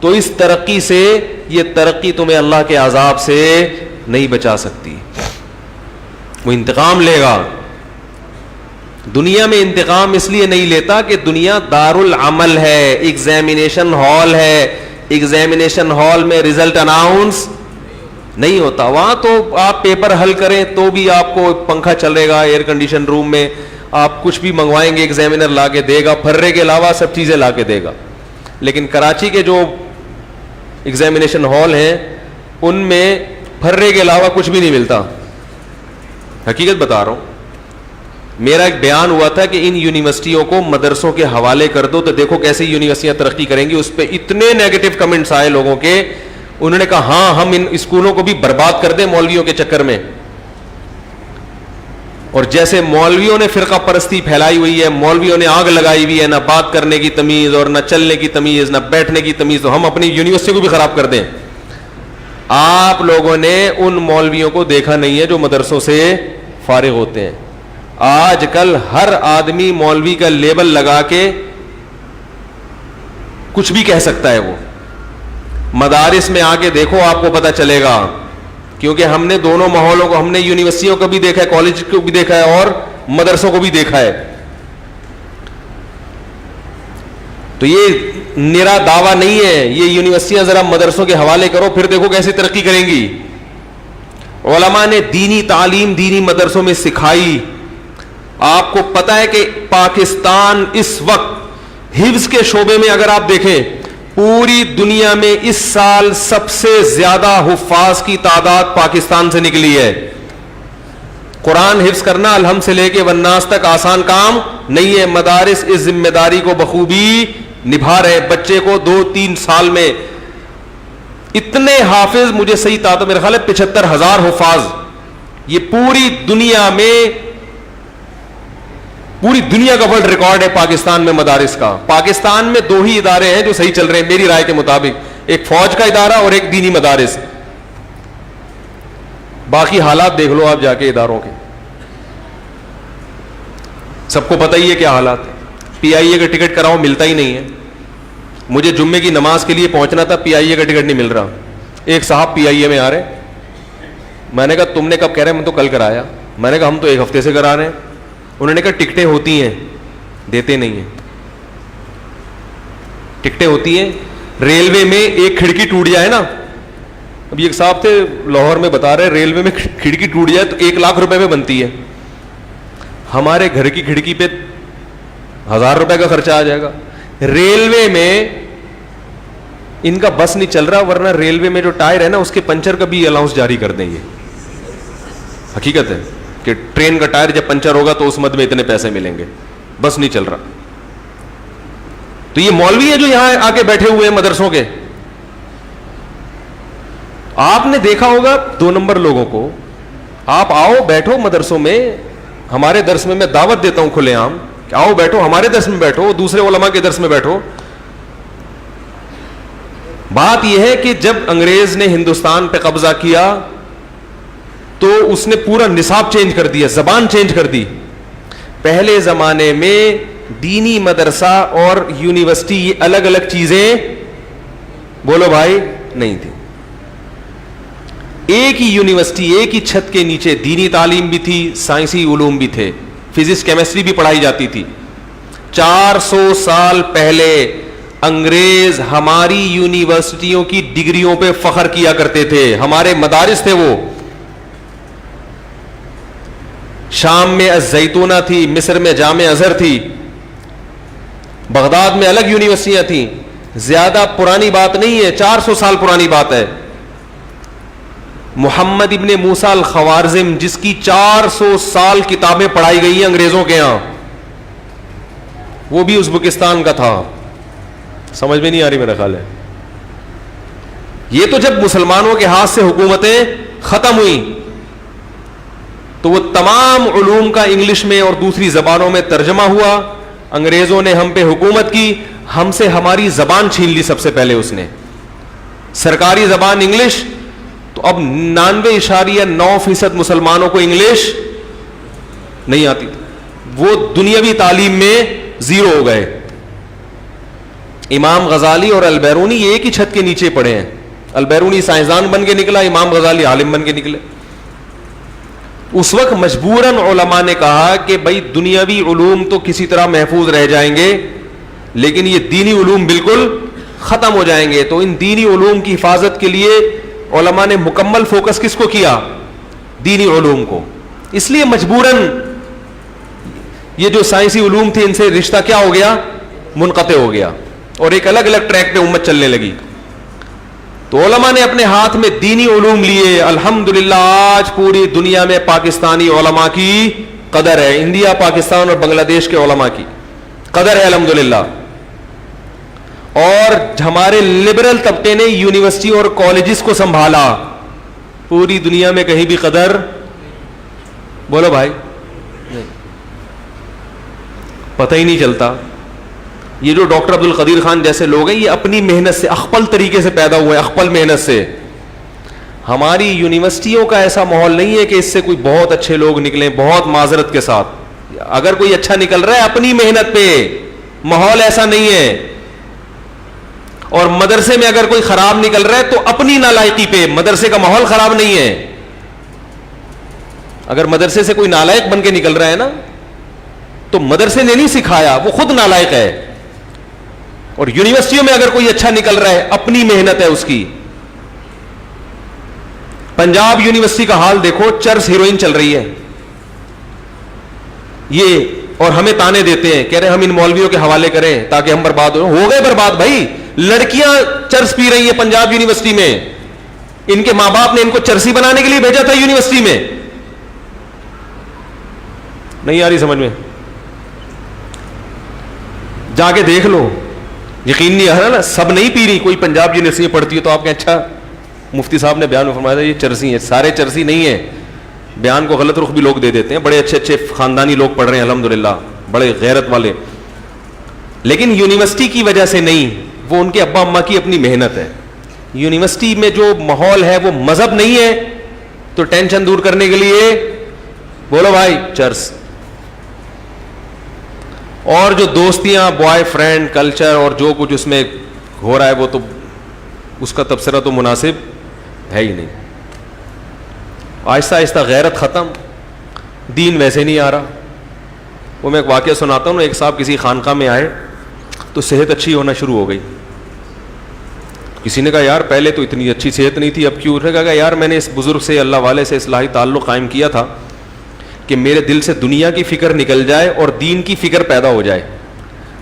تو اس ترقی سے, یہ ترقی تمہیں اللہ کے عذاب سے نہیں بچا سکتی. وہ انتقام لے گا. دنیا میں انتقام اس لیے نہیں لیتا کہ دنیا دار العمل ہے, ایگزامینیشن ہال ہے. ایگزامینیشن ہال میں رزلٹ اناؤنس نہیں ہوتا. وہاں تو آپ پیپر حل کریں تو بھی آپ کو پنکھا چلے گا, ایئر کنڈیشن روم میں آپ کچھ بھی منگوائیں گے ایگزامینر لا کے دے گا, پھرے کے علاوہ سب چیزیں لا کے دے گا. لیکن کراچی کے جو ایگزامینیشن ہال ہیں ان میں پھرے کے علاوہ کچھ بھی نہیں ملتا. حقیقت بتا رہا ہوں. میرا ایک بیان ہوا تھا کہ ان یونیورسٹیوں کو مدرسوں کے حوالے کر دو تو دیکھو کیسے یونیورسٹیاں ترقی کریں گی. اس پہ اتنے نیگیٹو کمنٹس آئے لوگوں کے, انہوں نے کہا ہاں ہم ان اسکولوں کو بھی برباد کر دیں مولویوں کے چکر میں. اور جیسے مولویوں نے فرقہ پرستی پھیلائی ہوئی ہے, مولویوں نے آگ لگائی ہوئی ہے, نہ بات کرنے کی تمیز اور نہ چلنے کی تمیز, نہ بیٹھنے کی تمیز, تو ہم اپنی یونیورسٹی کو بھی خراب کر دیں. آپ لوگوں نے ان مولویوں کو دیکھا نہیں ہے جو مدرسوں سے فارغ ہوتے ہیں. آج کل ہر آدمی مولوی کا لیبل لگا کے کچھ بھی کہہ سکتا ہے. وہ مدارس میں آ کے دیکھو آپ کو پتہ چلے گا, کیونکہ ہم نے دونوں ماحولوں کو, ہم نے یونیورسٹیوں کو بھی دیکھا ہے, کالج کو بھی دیکھا ہے اور مدرسوں کو بھی دیکھا ہے. تو یہ نرا دعویٰ نہیں ہے. یہ یونیورسٹیاں ذرا مدرسوں کے حوالے کرو, پھر دیکھو کیسے ترقی کریں گی. علماء نے دینی تعلیم دینی مدرسوں میں سکھائی. آپ کو پتہ ہے کہ پاکستان اس وقت حفظ کے شعبے میں اگر آپ دیکھیں, پوری دنیا میں اس سال سب سے زیادہ حفاظ کی تعداد پاکستان سے نکلی ہے. قرآن حفظ کرنا الحمد سے لے کے والناس تک آسان کام نہیں ہے. مدارس اس ذمہ داری کو بخوبی نبھا رہے. بچے کو 2-3 سال میں اتنے حافظ, مجھے صحیح تعداد میرا خیال ہے 75,000 حفاظ. یہ پوری دنیا میں, پوری دنیا کا ورلڈ ریکارڈ ہے پاکستان میں مدارس کا. پاکستان میں 2 ہی ادارے ہیں جو صحیح چل رہے ہیں میری رائے کے مطابق, ایک فوج کا ادارہ اور ایک دینی مدارس. باقی حالات دیکھ لو آپ جا کے اداروں کے, سب کو پتہ ہی ہے کیا حالات ہے. پی آئی اے کا ٹکٹ کراؤ ملتا ہی نہیں ہے. مجھے جمعے کی نماز کے لیے پہنچنا تھا, پی آئی اے کا ٹکٹ نہیں مل رہا. ایک صاحب پی آئی اے میں آ رہے, میں نے کہا تم نے کب؟ کہہ رہے ہیں میں تو کل کرایا. میں نے کہا ہم تو ایک ہفتے سے کرا رہے ہیں. انہوں نے کہا ٹکٹیں ہوتی ہیں, دیتے نہیں ہیں. ٹکٹیں ہوتی ہیں. ریلوے میں ایک کھڑکی ٹوٹ جائے نا, ابھی ایک صاحب تھے لاہور میں بتا رہے, ریلوے میں کھڑکی ٹوٹ جائے تو 1 لاکھ روپے میں بنتی ہے. ہمارے گھر کی کھڑکی پہ 1000 روپے کا خرچہ آ جائے گا. ریلوے میں ان کا بس نہیں چل رہا, ورنہ ریلوے میں جو ٹائر ہے نا اس کے پنچر کا بھی الاؤنس جاری کر دیں گے. حقیقت ہے کہ ٹرین کا ٹائر جب پنچر ہوگا تو اس مد میں اتنے پیسے ملیں گے, بس نہیں چل رہا. تو یہ مولوی ہے جو یہاں آ کے بیٹھے ہوئے ہیں مدرسوں کے. آپ نے دیکھا ہوگا 2 نمبر لوگوں کو. آپ آؤ بیٹھو مدرسوں میں, ہمارے درس میں دعوت دیتا ہوں کھلے عام, آؤ بیٹھو ہمارے درس میں بیٹھو, دوسرے علماء کے درس میں بیٹھو. بات یہ ہے کہ جب انگریز نے ہندوستان پہ قبضہ کیا تو اس نے پورا نصاب چینج کر دیا, زبان چینج کر دی. پہلے زمانے میں دینی مدرسہ اور یونیورسٹی یہ الگ الگ چیزیں, بولو بھائی, نہیں تھی. ایک ہی یونیورسٹی, ایک ہی چھت کے نیچے دینی تعلیم بھی تھی, سائنسی علوم بھی تھے, فزکس کیمسٹری بھی پڑھائی جاتی تھی. 400 سال پہلے انگریز ہماری یونیورسٹیوں کی ڈگریوں پہ فخر کیا کرتے تھے. ہمارے مدارس تھے وہ. شام میں الزیتونہ تھی, مصر میں جامع ازہر تھی, بغداد میں الگ یونیورسٹیاں تھیں. زیادہ پرانی بات نہیں ہے, 400 سال پرانی بات ہے. محمد ابن موسیٰ الخوارزم جس کی 400 سال کتابیں پڑھائی گئی ہیں انگریزوں کے ہاں, وہ بھی ازبکستان کا تھا. سمجھ میں نہیں آ رہی میرا خیال ہے. یہ تو جب مسلمانوں کے ہاتھ سے حکومتیں ختم ہوئیں تو وہ تمام علوم کا انگلش میں اور دوسری زبانوں میں ترجمہ ہوا. انگریزوں نے ہم پہ حکومت کی, ہم سے ہماری زبان چھین لی. سب سے پہلے اس نے سرکاری زبان انگلش, تو اب 99.9% مسلمانوں کو انگلش نہیں آتی. وہ دنیاوی تعلیم میں زیرو ہو گئے. امام غزالی اور البیرونی ایک ہی چھت کے نیچے پڑے ہیں. البیرونی سائنسدان بن کے نکلا, امام غزالی عالم بن کے نکلے. اس وقت مجبوراً علماء نے کہا کہ بھائی دنیاوی علوم تو کسی طرح محفوظ رہ جائیں گے, لیکن یہ دینی علوم بالکل ختم ہو جائیں گے. تو ان دینی علوم کی حفاظت کے لیے علماء نے مکمل فوکس کس کو کیا؟ دینی علوم کو. اس لیے مجبوراً یہ جو سائنسی علوم تھے ان سے رشتہ کیا ہو گیا؟ منقطع ہو گیا, اور ایک الگ الگ ٹریک پہ امت چلنے لگی. تو علماء نے اپنے ہاتھ میں دینی علوم لیے. الحمدللہ آج پوری دنیا میں پاکستانی علماء کی قدر ہے. انڈیا, پاکستان اور بنگلہ دیش کے علماء کی قدر ہے الحمدللہ. اور ہمارے لبرل طبقے نے یونیورسٹی اور کالجز کو سنبھالا. پوری دنیا میں کہیں بھی قدر, بولو بھائی, پتہ ہی نہیں چلتا. یہ جو ڈاکٹر عبد القدیر خان جیسے لوگ ہیں, یہ اپنی محنت سے اخپل طریقے سے پیدا ہوئے ہیں, اخپل محنت سے. ہماری یونیورسٹیوں کا ایسا ماحول نہیں ہے کہ اس سے کوئی بہت اچھے لوگ نکلیں. بہت معذرت کے ساتھ, اگر کوئی اچھا نکل رہا ہے اپنی محنت پہ, ماحول ایسا نہیں ہے. اور مدرسے میں اگر کوئی خراب نکل رہا ہے تو اپنی نالائقی پہ, مدرسے کا ماحول خراب نہیں ہے. اگر مدرسے سے کوئی نالائق بن کے نکل رہا ہے نا تو مدرسے نے نہیں سکھایا, وہ خود نالائق ہے. اور یونیورسٹیوں میں اگر کوئی اچھا نکل رہا ہے اپنی محنت ہے اس کی. پنجاب یونیورسٹی کا حال دیکھو, چرس ہیروئن چل رہی ہے یہ, اور ہمیں تانے دیتے ہیں, کہہ رہے ہیں ہم ان مولویوں کے حوالے کریں تاکہ ہم برباد ہو گئے برباد. بھائی لڑکیاں چرس پی رہی ہیں پنجاب یونیورسٹی میں, ان کے ماں باپ نے ان کو چرسی بنانے کے لیے بھیجا تھا یونیورسٹی میں. نہیں آ رہی سمجھ میں؟ جا کے دیکھ لو, یقین نہیں آ رہا نا. سب نہیں پی رہی, کوئی پنجاب یونیورسٹی میں پڑھتی ہے تو آپ کہیں اچھا مفتی صاحب نے بیان میں فرمایا تھا یہ چرسی ہیں. سارے چرسی نہیں ہے, بیان کو غلط رخ بھی لوگ دے دیتے ہیں. بڑے اچھے اچھے خاندانی لوگ پڑھ رہے ہیں الحمدللہ, بڑے غیرت والے, لیکن یونیورسٹی کی وجہ سے نہیں, وہ ان کے ابا اماں کی اپنی محنت ہے. یونیورسٹی میں جو ماحول ہے وہ مذہب نہیں ہے, تو ٹینشن دور کرنے کے لیے بولو بھائی چرس. اور جو دوستیاں, بوائے فرینڈ کلچر اور جو کچھ اس میں ہو رہا ہے وہ تو اس کا تبصرہ تو مناسب ہے ہی نہیں. آہستہ آہستہ غیرت ختم, دین ویسے نہیں آ رہا. وہ میں ایک واقعہ سناتا ہوں. ایک صاحب کسی خانقاہ میں آئے تو صحت اچھی ہونا شروع ہو گئی. کسی نے کہا یار پہلے تو اتنی اچھی صحت نہیں تھی, اب کیوں؟ نے کہا یار میں نے اس بزرگ سے, اللہ والے سے اصلاحی تعلق قائم کیا تھا کہ میرے دل سے دنیا کی فکر نکل جائے اور دین کی فکر پیدا ہو جائے.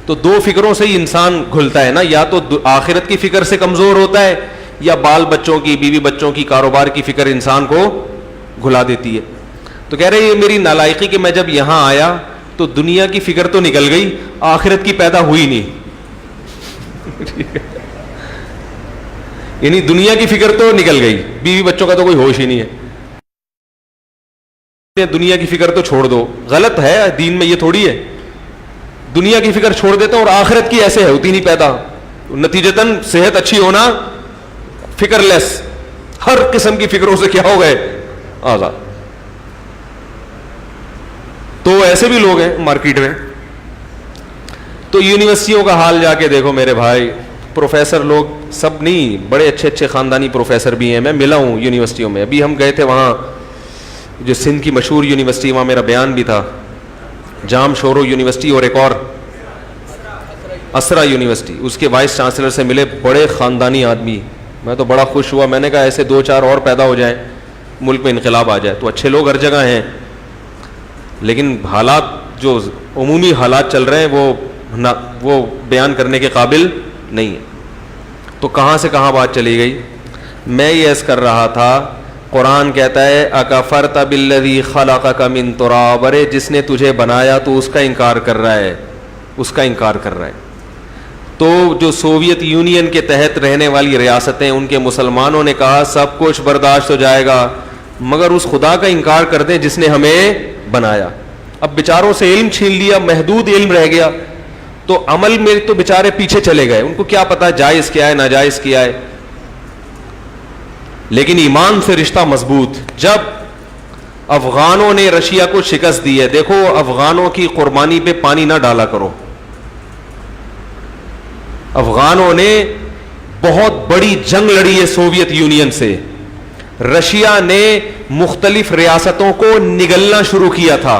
تو دو فکروں سے ہی انسان گھلتا ہے نا, یا تو آخرت کی فکر سے کمزور ہوتا ہے, یا بال بچوں کی, بیوی بچوں کی, کاروبار کی فکر انسان کو گھلا دیتی ہے. تو کہہ رہے یہ میری نالائقی کہ میں جب یہاں آیا تو دنیا کی فکر تو نکل گئی, آخرت کی پیدا ہوئی نہیں. یعنی دنیا کی فکر تو نکل گئی, بیوی بچوں کا تو کوئی ہوش ہی نہیں ہے. دنیا کی فکر تو چھوڑ دو, غلط ہے دین میں یہ تھوڑی ہے. دنیا کی فکر چھوڑ دیتا ہوں اور آخرت کی ایسے ہوتی نہیں پیدا. نتیجتاً صحت اچھی ہونا, فکر لیس, ہر قسم کی فکروں سے کیا ہو گئے, آزاد. تو ایسے بھی لوگ ہیں مارکیٹ میں. تو یونیورسٹیوں کا حال جا کے دیکھو میرے بھائی, پروفیسر لوگ سب نہیں, بڑے اچھے اچھے خاندانی پروفیسر بھی ہیں. میں ملا ہوں یونیورسٹیوں میں. ابھی ہم گئے تھے وہاں جو سندھ کی مشہور یونیورسٹی, وہاں میرا بیان بھی تھا, جام شورو یونیورسٹی, اور ایک اور اسرا یونیورسٹی. اس کے وائس چانسلر سے ملے, بڑے خاندانی آدمی. میں تو بڑا خوش ہوا. میں نے کہا ایسے 2-4 اور پیدا ہو جائیں, ملک میں انقلاب آ جائے. تو اچھے لوگ ہر جگہ ہیں, لیکن حالات جو عمومی حالات چل رہے ہیں وہ بیان کرنے کے قابل نہیں ہے. تو کہاں سے کہاں بات چلی گئی. میں یہ عرض کر رہا تھا, قرآن کہتا ہے اکفرت بالذی خلقک من تراب, ارے جس نے تجھے بنایا تو اس کا انکار کر رہا ہے, اس کا انکار کر رہا ہے. تو جو سوویت یونین کے تحت رہنے والی ریاستیں, ان کے مسلمانوں نے کہا سب کچھ برداشت ہو جائے گا مگر اس خدا کا انکار کر دیں جس نے ہمیں بنایا. اب بیچاروں سے علم چھین لیا, محدود علم رہ گیا, تو عمل میں تو بیچارے پیچھے چلے گئے. ان کو کیا پتا جائز کیا ہے ناجائز کیا ہے. لیکن ایمان سے رشتہ مضبوط. جب افغانوں نے رشیا کو شکست دی ہے, دیکھو افغانوں کی قربانی پہ پانی نہ ڈالا کرو. افغانوں نے بہت بڑی جنگ لڑی ہے سوویت یونین سے. رشیا نے مختلف ریاستوں کو نگلنا شروع کیا تھا.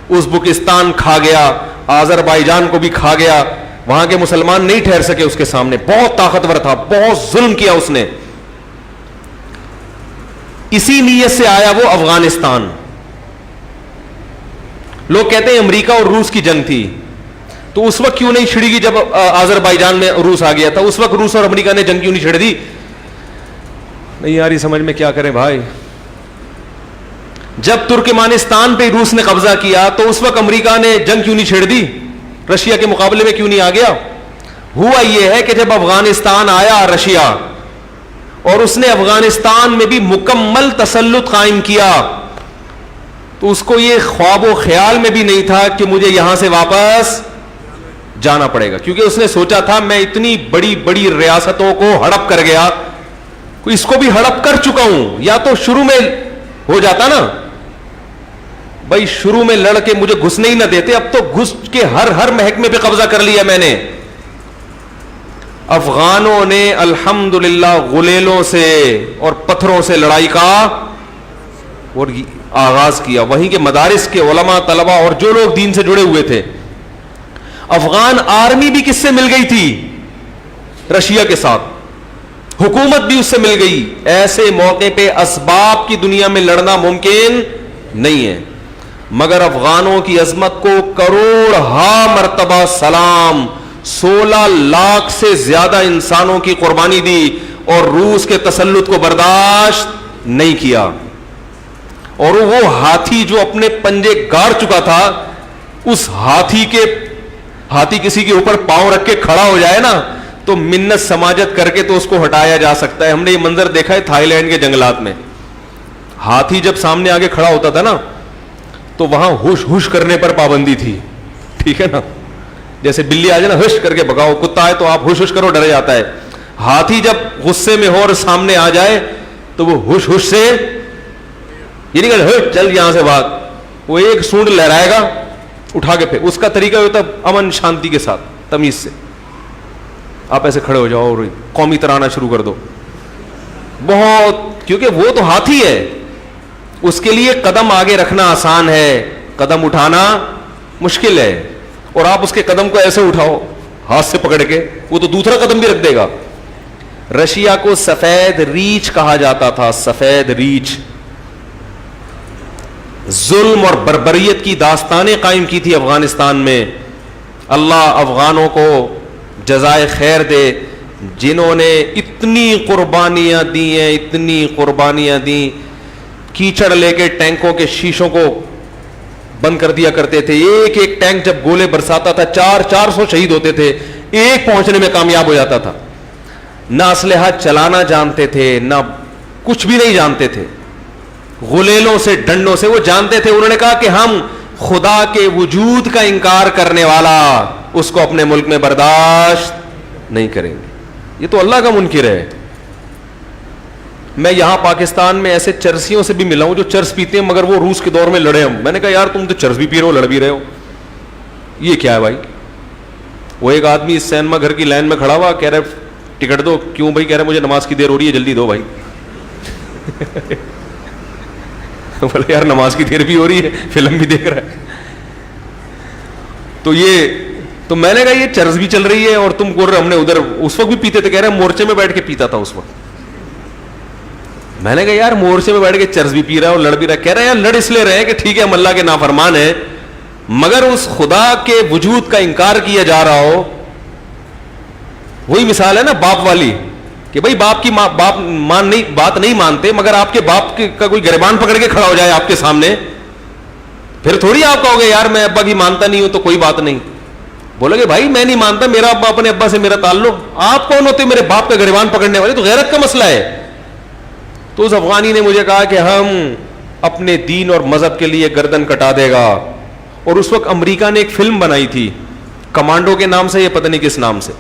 ازبکستان کھا گیا, آذربائیجان کو بھی کھا گیا. وہاں کے مسلمان نہیں ٹھہر سکے اس کے سامنے. بہت طاقتور تھا, بہت ظلم کیا اس نے. اسی نیت سے آیا وہ افغانستان. لوگ کہتے ہیں امریکہ اور روس کی جنگ تھی, تو اس وقت کیوں نہیں چھڑی گئی جب آذربائیجان میں روس آ گیا تھا؟ اس وقت روس اور امریکہ نے جنگ کیوں نہیں چھڑ دی؟ نہیں یار یہ سمجھ میں کیا کریں بھائی. جب ترکمانستان پہ روس نے قبضہ کیا تو اس وقت امریکہ نے جنگ کیوں نہیں چھیڑ دی؟ رشیا کے مقابلے میں کیوں نہیں آ گیا؟ ہوا یہ ہے کہ جب افغانستان آیا رشیا, اور اس نے افغانستان میں بھی مکمل تسلط قائم کیا, تو اس کو یہ خواب و خیال میں بھی نہیں تھا کہ مجھے یہاں سے واپس جانا پڑے گا, کیونکہ اس نے سوچا تھا میں اتنی بڑی بڑی ریاستوں کو ہڑپ کر گیا, اس کو بھی ہڑپ کر چکا ہوں. یا تو شروع میں ہو جاتا نا بھائی, شروع میں لڑ کے مجھے گھسنے ہی نہ دیتے, اب تو گھس کے ہر محکمے پہ قبضہ کر لیا میں نے. افغانوں نے الحمدللہ غلیلوں سے اور پتھروں سے لڑائی کا اور آغاز کیا. وہیں کے مدارس کے علماء طلبہ اور جو لوگ دین سے جڑے ہوئے تھے, افغان آرمی بھی کس سے مل گئی تھی؟ رشیا کے ساتھ. حکومت بھی اس سے مل گئی. ایسے موقع پہ اسباب کی دنیا میں لڑنا ممکن نہیں ہے, مگر افغانوں کی عظمت کو کروڑ مرتبہ سلام. 16 لاکھ سے زیادہ انسانوں کی قربانی دی اور روس کے تسلط کو برداشت نہیں کیا. اور وہ ہاتھی جو اپنے پنجے گاڑ چکا تھا, اس ہاتھی کسی کے اوپر پاؤں رکھ کے کھڑا ہو جائے نا تو منت سماجت کر کے تو اس کو ہٹایا جا سکتا ہے. ہم نے یہ منظر دیکھا ہے تھائی لینڈ کے جنگلات میں. ہاتھی جب سامنے آگے کھڑا ہوتا تھا نا تو وہاں ہوش ہوش کرنے پر پابندی تھی, ٹھیک ہے نا. جیسے بلی آ جائے نا ہوش کر کے بگاؤ, کتا ہے تو آپ ہوش ہوش کرو, ڈر جاتا ہے. ہاتھی جب غصے میں ہو اور سامنے آ جائے تو وہ ہوش ہوش سے یہ نہیں کہ چل یہاں سے بھاگ, وہ ایک سونڈ لہرائے گا اٹھا کے پھر. اس کا طریقہ ہوتا ہے امن شانتی کے ساتھ, تمیز سے. آپ ایسے کھڑے ہو جاؤ اور قومی ترانہ شروع کر دو. بہت, کیونکہ وہ تو ہاتھی ہے, اس کے لیے قدم آگے رکھنا آسان ہے, قدم اٹھانا مشکل ہے. اور آپ اس کے قدم کو ایسے اٹھاؤ ہاتھ سے پکڑ کے, وہ تو دوسرا قدم بھی رکھ دے گا. رشیا کو سفید ریچھ کہا جاتا تھا, سفید ریچھ. ظلم اور بربریت کی داستانیں قائم کی تھی افغانستان میں. اللہ افغانوں کو جزائے خیر دے, جنہوں نے اتنی قربانیاں دی ہیں, اتنی قربانیاں دی. کیچڑ لے کے ٹینکوں کے شیشوں کو بند کر دیا کرتے تھے. ایک ایک ٹینک جب گولے برساتا تھا 400 شہید ہوتے تھے, ایک پہنچنے میں کامیاب ہو جاتا تھا. نہ اسلحہ چلانا جانتے تھے, نہ کچھ بھی نہیں جانتے تھے. غلیلوں سے, ڈنڈوں سے وہ جانتے تھے. انہوں نے کہا کہ ہم خدا کے وجود کا انکار کرنے والا اس کو اپنے ملک میں برداشت نہیں کریں گے. یہ تو اللہ کا منکر ہے. میں یہاں پاکستان میں ایسے چرسیوں سے بھی ملا ہوں جو چرس پیتے ہیں, مگر وہ روس کے دور میں لڑے ہم. میں نے کہا یار تم تو چرس بھی پی رہے ہو, لڑ بھی رہے ہو, یہ کیا ہے بھائی؟ وہ ایک آدمی سینما گھر کی لائن میں کھڑا ہوا, کہہ رہے ٹکٹ دو. کیوں بھائی؟ کہہ رہے مجھے نماز کی دیر ہو رہی ہے, جلدی دو بھائی. بولے یار نماز کی دیر بھی ہو رہی ہے, فلم بھی دیکھ رہا ہے. تو میں نے کہا یہ چرس بھی چل رہی ہے اور تم کو, ہم نے ادھر اس وقت بھی پیتے تھے. کہہ رہے مورچے میں بیٹھ کے پیتا تھا اس وقت. میں نے کہا یار مورچے میں بیٹھ کے چرس بھی پی رہا ہے اور لڑ بھی رہا ہے. کہہ رہے یار لڑ اس لیے رہے کہ ٹھیک ہے ہم اللہ کے نافرمان ہیں, مگر اس خدا کے وجود کا انکار کیا جا رہا ہو. وہی مثال ہے نا باپ والی, کہ بھائی باپ کی بات نہیں مانتے, مگر آپ کے باپ کا کوئی گریبان پکڑ کے کھڑا ہو جائے آپ کے سامنے, پھر تھوڑی آپ کہو گے یار میں ابا کی مانتا نہیں ہوں تو کوئی بات نہیں. بولو گے بھائی میں نہیں مانتا, میرا ابا اپنے ابا سے میرا تعلق, آپ کون ہوتے میرے باپ کا گریبان پکڑنے والے؟ تو غیرت کا مسئلہ ہے. تو اس افغانی نے مجھے کہا کہ ہم اپنے دین اور مذہب کے لیے گردن کٹا دے گا. اور اس وقت امریکہ نے ایک فلم بنائی تھی کمانڈو کے نام سے, یہ پتہ نہیں کس نام سے.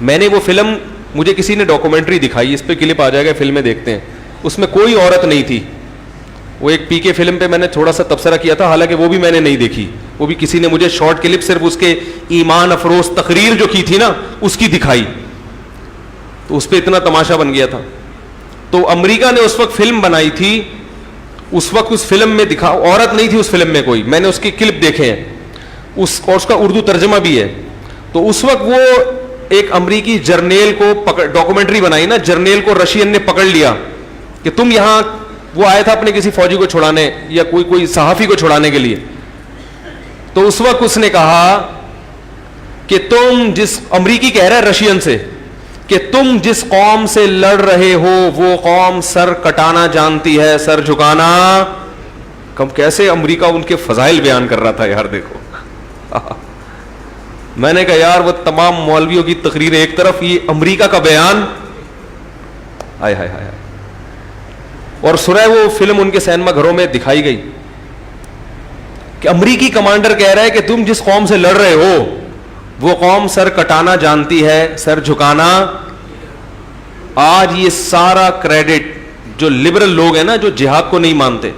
میں نے وہ فلم, مجھے کسی نے ڈاکومنٹری دکھائی, اس پہ کلپ آ جائے گا, فلمیں دیکھتے ہیں. اس میں کوئی عورت نہیں تھی. وہ ایک پی کے فلم پہ میں نے تھوڑا سا تبصرہ کیا تھا, حالانکہ وہ بھی میں نے نہیں دیکھی, وہ بھی کسی نے مجھے شارٹ کلپ صرف اس کے ایمان افروز تقریر جو کی تھی نا اس کی دکھائی, تو اس پہ اتنا تماشا بن گیا تھا. تو امریکہ نے اس وقت فلم بنائی تھی, اس وقت اس فلم میں دکھا, عورت نہیں تھی اس فلم میں کوئی, میں نے اس کی کلپ دیکھے ہیں, اور اس کا اردو ترجمہ بھی ہے. تو اس وقت وہ ایک امریکی جرنیل کو ڈاکومنٹری بنائی نا, جرنیل کو رشین نے پکڑ لیا کہ تم یہاں, وہ آیا تھا اپنے کسی فوجی کو چھڑانے یا کوئی صحافی کو چھڑانے کے لیے. تو اس وقت اس نے کہا کہ تم جس, امریکی کہہ رہا ہے رشین سے, کہ تم جس قوم سے لڑ رہے ہو وہ قوم سر کٹانا جانتی ہے, سر جھکانا کم. کیسے امریکہ ان کے فضائل بیان کر رہا تھا یار, دیکھو. میں نے کہا یار وہ تمام مولویوں کی تقریریں ایک طرف, یہ امریکہ کا بیان, ہائے ہائے ہائے. اور سورہ وہ فلم ان کے سینما گھروں میں دکھائی گئی کہ امریکی کمانڈر کہہ رہا ہے کہ تم جس قوم سے لڑ رہے ہو وہ قوم سر کٹانا جانتی ہے, سر جھکانا. آج یہ سارا کریڈٹ جو لبرل لوگ ہیں نا, جو جہاد کو نہیں مانتے,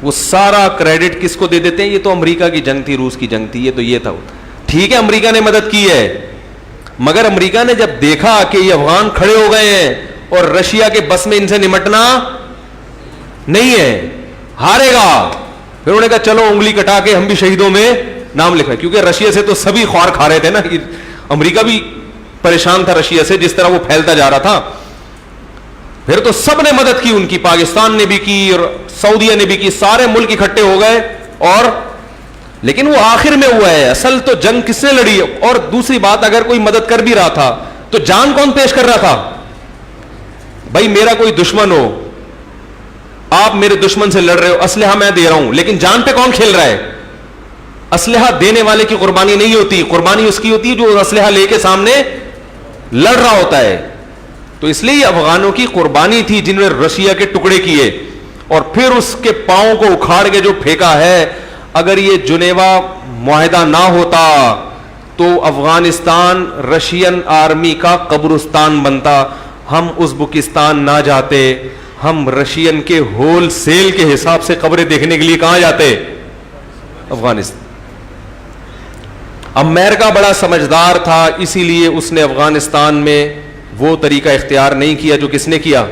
وہ سارا کریڈٹ کس کو دے دیتے ہیں؟ یہ تو امریکہ کی جنگ تھی, روس کی جنگ تھی, یہ تو یہ تھا. ٹھیک ہے امریکہ نے مدد کی ہے, مگر امریکہ نے جب دیکھا کہ یہ افغان کھڑے ہو گئے ہیں اور رشیا کے بس میں ان سے نمٹنا نہیں ہے, ہارے گا, پھر انہوں نے کہا چلو انگلی کٹا کے ہم بھی شہیدوں میں نام لکھا. کیونکہ رشیا سے تو سبھی خوار کھا رہے تھے نا, امریکہ بھی پریشان تھا رشیا سے, جس طرح وہ پھیلتا جا رہا تھا. پھر تو سب نے مدد کی ان کی, پاکستان نے بھی کی اور سعودیہ نے بھی کی, سارے ملک اکٹھے ہو گئے. اور لیکن وہ آخر میں ہوا ہے, اصل تو جنگ کس نے لڑی. اور دوسری بات, اگر کوئی مدد کر بھی رہا تھا تو جان کون پیش کر رہا تھا؟ بھائی میرا کوئی دشمن ہو, آپ میرے دشمن سے لڑ رہے ہو, اسلحہ میں دے رہا ہوں, لیکن جان پہ کون کھیل رہا ہے؟ اسلحہ دینے والے کی قربانی نہیں ہوتی, قربانی اس کی ہوتی ہے جو اسلحہ لے کے سامنے لڑ رہا ہوتا ہے. تو اس لیے افغانوں کی قربانی تھی جنہوں نے رشیا کے ٹکڑے کیے اور پھر اس کے پاؤں کو اکھاڑ کے جو پھینکا ہے. اگر یہ جنیوا معاہدہ نہ ہوتا تو افغانستان رشین آرمی کا قبرستان بنتا. ہم ازبکستان نہ جاتے, ہم رشین کے ہول سیل کے حساب سے قبریں دیکھنے کے لیے کہاں جاتے؟ افغانستان. امریکہ بڑا سمجھدار تھا, اسی لیے اس نے افغانستان میں وہ طریقہ اختیار نہیں کیا جو کس نے کیا,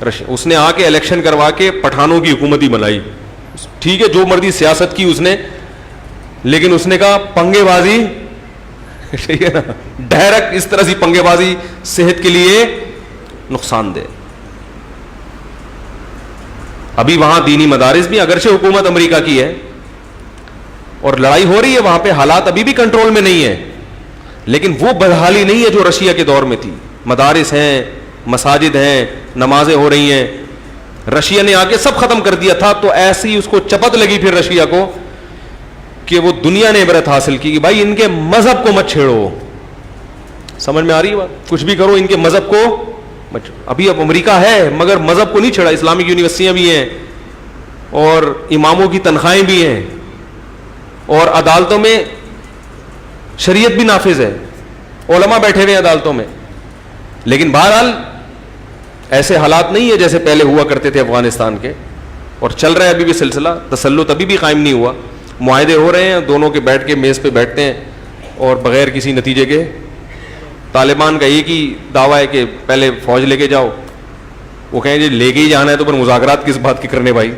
رشیا. اس نے آ کے الیکشن کروا کے پٹھانوں کی حکومت ہی بنائی. ٹھیک ہے, جو مرضی سیاست کی اس نے, لیکن اس نے کہا پنگے بازی, ٹھیک ہے نا, ڈائریکٹ اس طرح سے پنگے بازی صحت کے لیے نقصان دہ. ابھی وہاں دینی مدارس بھی, اگرچہ حکومت امریکہ کی ہے اور لڑائی ہو رہی ہے وہاں پہ, حالات ابھی بھی کنٹرول میں نہیں ہے, لیکن وہ بدحالی نہیں ہے جو رشیا کے دور میں تھی. مدارس ہیں, مساجد ہیں, نمازیں ہو رہی ہیں. رشیا نے آ کے سب ختم کر دیا تھا, تو ایسی اس کو چپت لگی پھر رشیا کو کہ وہ دنیا نے عبرت حاصل کی کہ بھائی ان کے مذہب کو مت چھیڑو. سمجھ میں آ رہی ہے بات؟ کچھ بھی کرو ان کے مذہب کو مت چھیڑو. ابھی اب امریکہ ہے مگر مذہب کو نہیں چھیڑا. اسلامک یونیورسٹیاں بھی ہیں اور اماموں کی تنخواہیں بھی ہیں اور عدالتوں میں شریعت بھی نافذ ہے, علماء بیٹھے ہوئے ہیں عدالتوں میں. لیکن بہرحال ایسے حالات نہیں ہے جیسے پہلے ہوا کرتے تھے افغانستان کے, اور چل رہا ہے ابھی بھی سلسلہ. تسلط ابھی بھی قائم نہیں ہوا, معاہدے ہو رہے ہیں, دونوں کے بیٹھ کے میز پہ بیٹھتے ہیں اور بغیر کسی نتیجے کے. طالبان کا ایک ہی دعویٰ ہے کہ پہلے فوج لے کے جاؤ, وہ کہیں جی لے کے ہی جانا ہے تو پھر مذاکرات کس بات کے کرنے بھائی.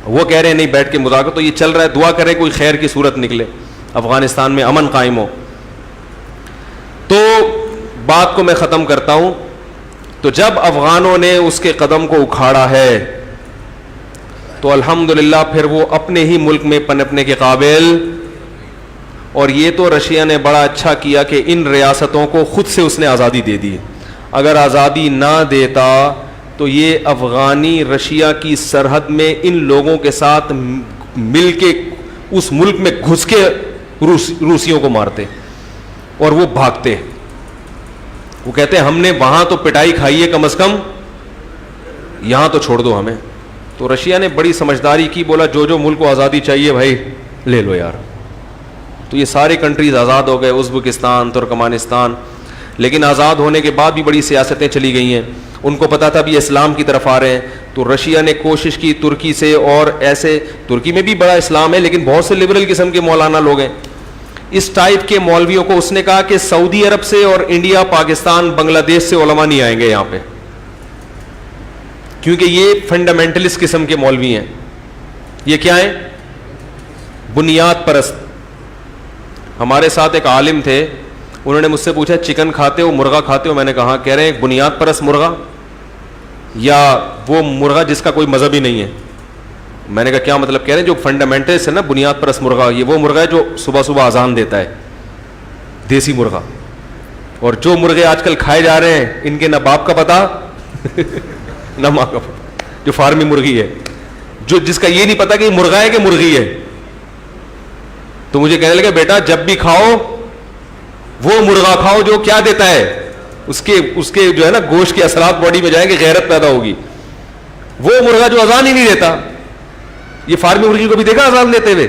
وہ کہہ رہے ہیں نہیں بیٹھ کے مذاکرات. تو یہ چل رہا ہے, دعا کرے کوئی خیر کی صورت نکلے, افغانستان میں امن قائم ہو. تو بات کو میں ختم کرتا ہوں. تو جب افغانوں نے اس کے قدم کو اکھاڑا ہے تو الحمدللہ پھر وہ اپنے ہی ملک میں پنپنے کے قابل. اور یہ تو رشیا نے بڑا اچھا کیا کہ ان ریاستوں کو خود سے اس نے آزادی دے دی. اگر آزادی نہ دیتا تو یہ افغانی رشیا کی سرحد میں ان لوگوں کے ساتھ مل کے اس ملک میں گھس کے روسیوں کو مارتے اور وہ بھاگتے. وہ کہتے ہیں ہم نے وہاں تو پٹائی کھائی ہے, کم از کم یہاں تو چھوڑ دو ہمیں. تو رشیا نے بڑی سمجھداری کی, بولا جو جو ملک کو آزادی چاہیے بھائی لے لو یار. تو یہ سارے کنٹریز آزاد ہو گئے, ازبکستان, ترکمانستان. لیکن آزاد ہونے کے بعد بھی بڑی سیاستیں چلی گئی ہیں. ان کو پتا تھا بھی اسلام کی طرف آ رہے ہیں, تو رشیا نے کوشش کی ترکی سے, اور ایسے ترکی میں بھی بڑا اسلام ہے لیکن بہت سے لبرل قسم کے مولانا لوگ ہیں. اس ٹائپ کے مولویوں کو اس نے کہا کہ سعودی عرب سے اور انڈیا, پاکستان, بنگلہ دیش سے علماء نہیں آئیں گے یہاں پہ, کیونکہ یہ فنڈامنٹلسٹ قسم کے مولوی ہیں. یہ کیا ہیں؟ بنیاد پرست. ہمارے ساتھ ایک عالم تھے, انہوں نے مجھ سے پوچھا چکن کھاتے ہو, مرغا کھاتے ہو؟ میں نے کہا. کہہ رہے ہیں بنیاد پرست مرغا یا وہ مرغا جس کا کوئی مذہب ہی نہیں ہے. میں نے کہا کیا مطلب؟ کہہ رہے ہیں جو فنڈامنٹلسٹ ہے نا, بنیاد پرست مرغا, یہ وہ مرغا ہے جو صبح صبح اذان دیتا ہے, دیسی مرغا. اور جو مرغے آج کل کھائے جا رہے ہیں ان کے نہ باپ کا پتہ نہ ماں کا پتہ. جو فارمی مرغی ہے, جو جس کا یہ نہیں پتا کہ یہ مرغا ہے کہ مرغی ہے. تو مجھے کہنے لگا بیٹا جب بھی کھاؤ وہ مرغا کھاؤ جو کیا دیتا ہے, اس کے جو ہے نا گوشت کے اثرات باڈی میں جائیں گے, غیرت پیدا ہوگی. وہ مرغا جو اذان ہی نہیں دیتا. یہ فارمی مرغی کو بھی دیکھا اذان دیتے ہوئے,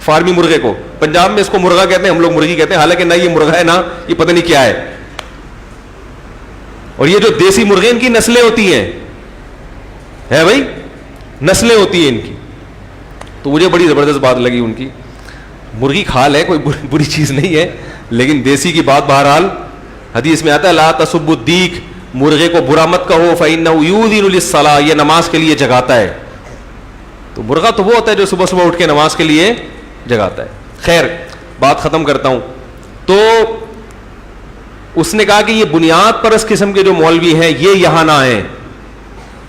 فارمی مرغے کو. پنجاب میں اس کو مرغا کہتے ہیں, ہم لوگ مرغی کہتے ہیں, حالانکہ نہ یہ مرغا ہے نہ یہ پتہ نہیں کیا ہے. اور یہ جو دیسی مرغے ان کی نسلیں ہوتی ہیں, ہے بھائی, نسلیں ہوتی ہیں ان کی. تو مجھے بڑی زبردست بات لگی ان کی. مرغی کھا لے, کوئی بری چیز نہیں ہے, لیکن دیسی کی بات بہرحال حدیث میں آتا ہے لا تسبوا الدیک, مرغے کو برا مت کہو, فإنه یؤذن للصلاۃ, یہ نماز کے لیے جگاتا ہے. تو مرغا تو وہ ہوتا ہے جو صبح صبح اٹھ کے نماز کے لیے جگاتا ہے. خیر بات ختم کرتا ہوں. تو اس نے کہا کہ یہ بنیاد پرست قسم کے جو مولوی ہیں یہ یہاں نہ آئیں.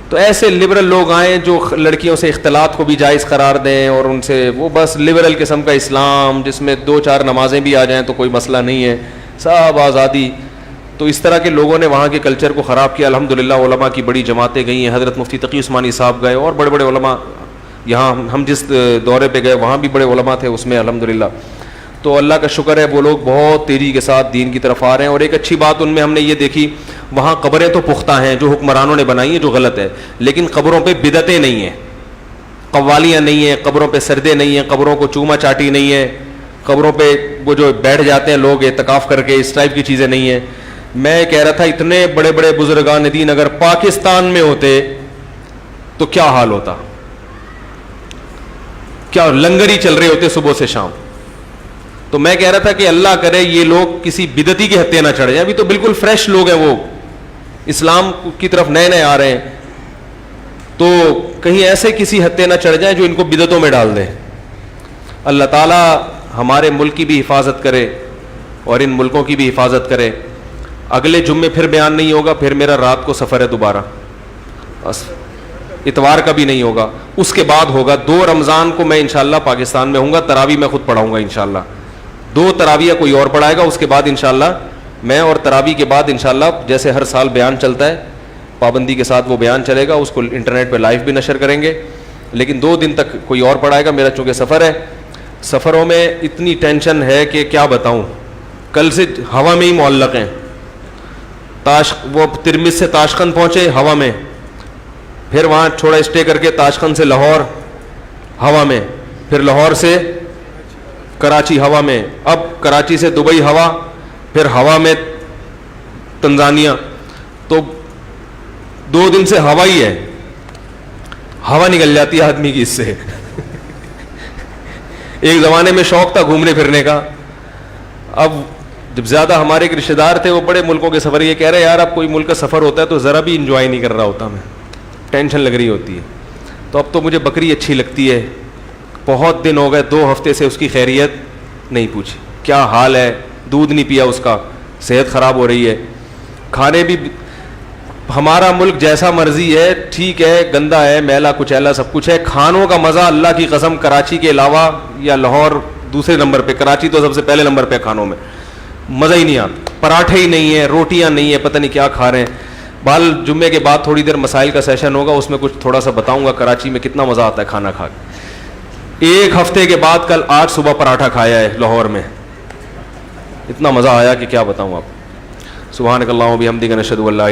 تو ایسے لبرل لوگ آئیں جو لڑکیوں سے اختلاط کو بھی جائز قرار دیں, اور ان سے وہ بس لبرل قسم کا اسلام جس میں 2-4 نمازیں بھی آ جائیں تو کوئی مسئلہ نہیں ہے, سب آزادی. تو اس طرح کے لوگوں نے وہاں کے کلچر کو خراب کیا. الحمدللہ علماء کی بڑی جماعتیں گئی ہیں, حضرت مفتی تقی عثمانی صاحب گئے, اور بڑے بڑے علماء یہاں ہم جس دورے پہ گئے وہاں بھی بڑے علماء تھے اس میں الحمدللہ. تو اللہ کا شکر ہے وہ لوگ بہت تیزی کے ساتھ دین کی طرف آ رہے ہیں. اور ایک اچھی بات ان میں ہم نے یہ دیکھی, وہاں قبریں تو پختہ ہیں جو حکمرانوں نے بنائی ہیں, جو غلط ہے, لیکن قبروں پہ بدعتیں نہیں ہیں, قوالیاں نہیں ہیں, قبروں پہ سردے نہیں ہیں, قبروں کو چوما چاٹی نہیں ہے, قبروں پہ وہ جو بیٹھ جاتے ہیں لوگ اعتکاف کر کے, اس ٹائپ کی چیزیں نہیں ہیں. میں کہہ رہا تھا اتنے بڑے بڑے بزرگان دین اگر پاکستان میں ہوتے تو کیا حال ہوتا, کیا لنگر ہی چل رہے ہوتے صبح سے شام. تو تو میں کہہ رہا تھا کہ اللہ کرے یہ لوگ کسی بدعتی کے ہتھے نہ چڑھ جائیں. ابھی تو بالکل فریش لوگ ہیں, وہ اسلام کی طرف نئے نئے آ رہے ہیں, تو کہیں ایسے کسی ہتھے نہ چڑھ جائیں جو ان کو بدعتوں میں ڈال دیں. اللہ تعالیٰ ہمارے ملک کی بھی حفاظت کرے اور ان ملکوں کی بھی حفاظت کرے. اگلے جمعے پھر بیان نہیں ہوگا, پھر میرا رات کو سفر ہے دوبارہ, اتوار کا بھی نہیں ہوگا, اس کے بعد ہوگا. 2 رمضان کو میں انشاءاللہ پاکستان میں ہوں گا, تراویح میں خود پڑھاؤں گا انشاءاللہ. 2 تراویح کوئی اور پڑھائے گا, اس کے بعد انشاءاللہ میں, اور تراویح کے بعد انشاءاللہ جیسے ہر سال بیان چلتا ہے پابندی کے ساتھ وہ بیان چلے گا, اس کو انٹرنیٹ پہ لائیو بھی نشر کریں گے. لیکن 2 دن تک کوئی اور پڑھائے گا. میرا چونکہ سفر ہے, سفروں میں اتنی ٹینشن ہے کہ کیا بتاؤں. کل سے ہوا میں ہی معلق ہیں. وہ ترمذ سے تاشقند پہنچے ہوا میں, پھر وہاں چھوڑا اسٹے کر کے تاشقند سے لاہور ہوا میں, پھر لاہور سے کراچی ہوا میں, اب کراچی سے دبئی ہوا, پھر ہوا میں تنزانیہ. تو 2 دن سے ہوا ہی ہے, ہوا نکل جاتی ہے آدمی کی اس سے. ایک زمانے میں شوق تھا گھومنے پھرنے کا, اب جب زیادہ ہمارے ایک رشتے دار تھے وہ بڑے ملکوں کے سفر, یہ کہہ رہے یار اب کوئی ملک کا سفر ہوتا ہے تو ذرا بھی انجوائے نہیں کر رہا ہوتا, میں ٹینشن لگ رہی ہوتی ہے. تو اب تو مجھے بکری اچھی لگتی ہے. بہت دن ہو گئے, 2 ہفتے سے اس کی خیریت نہیں پوچھی, کیا حال ہے, دودھ نہیں پیا اس کا, صحت خراب ہو رہی ہے. کھانے بھی ہمارا ملک جیسا مرضی ہے, ٹھیک ہے, گندا ہے, میلا کچیلا سب کچھ ہے. کھانوں کا مزہ اللہ کی قسم کراچی کے علاوہ, یا لاہور دوسرے نمبر پہ, کراچی تو سب سے پہلے نمبر پہ کھانوں میں, مزہ ہی نہیں آتا. پراٹھے ہی نہیں ہیں, روٹیاں نہیں ہیں, پتہ نہیں کیا کھا رہے ہیں. بال جمعے کے بعد تھوڑی دیر مسائل کا سیشن ہوگا, اس میں کچھ تھوڑا سا بتاؤں گا کراچی میں کتنا مزہ آتا ہے کھانا کھا کے. 1 ہفتے کے بعد کل 8 صبح پراٹھا کھایا ہے لاہور میں, اتنا مزہ آیا کہ کیا بتاؤں آپ. سبحانک اللہم و بحمدک نشہد ان لا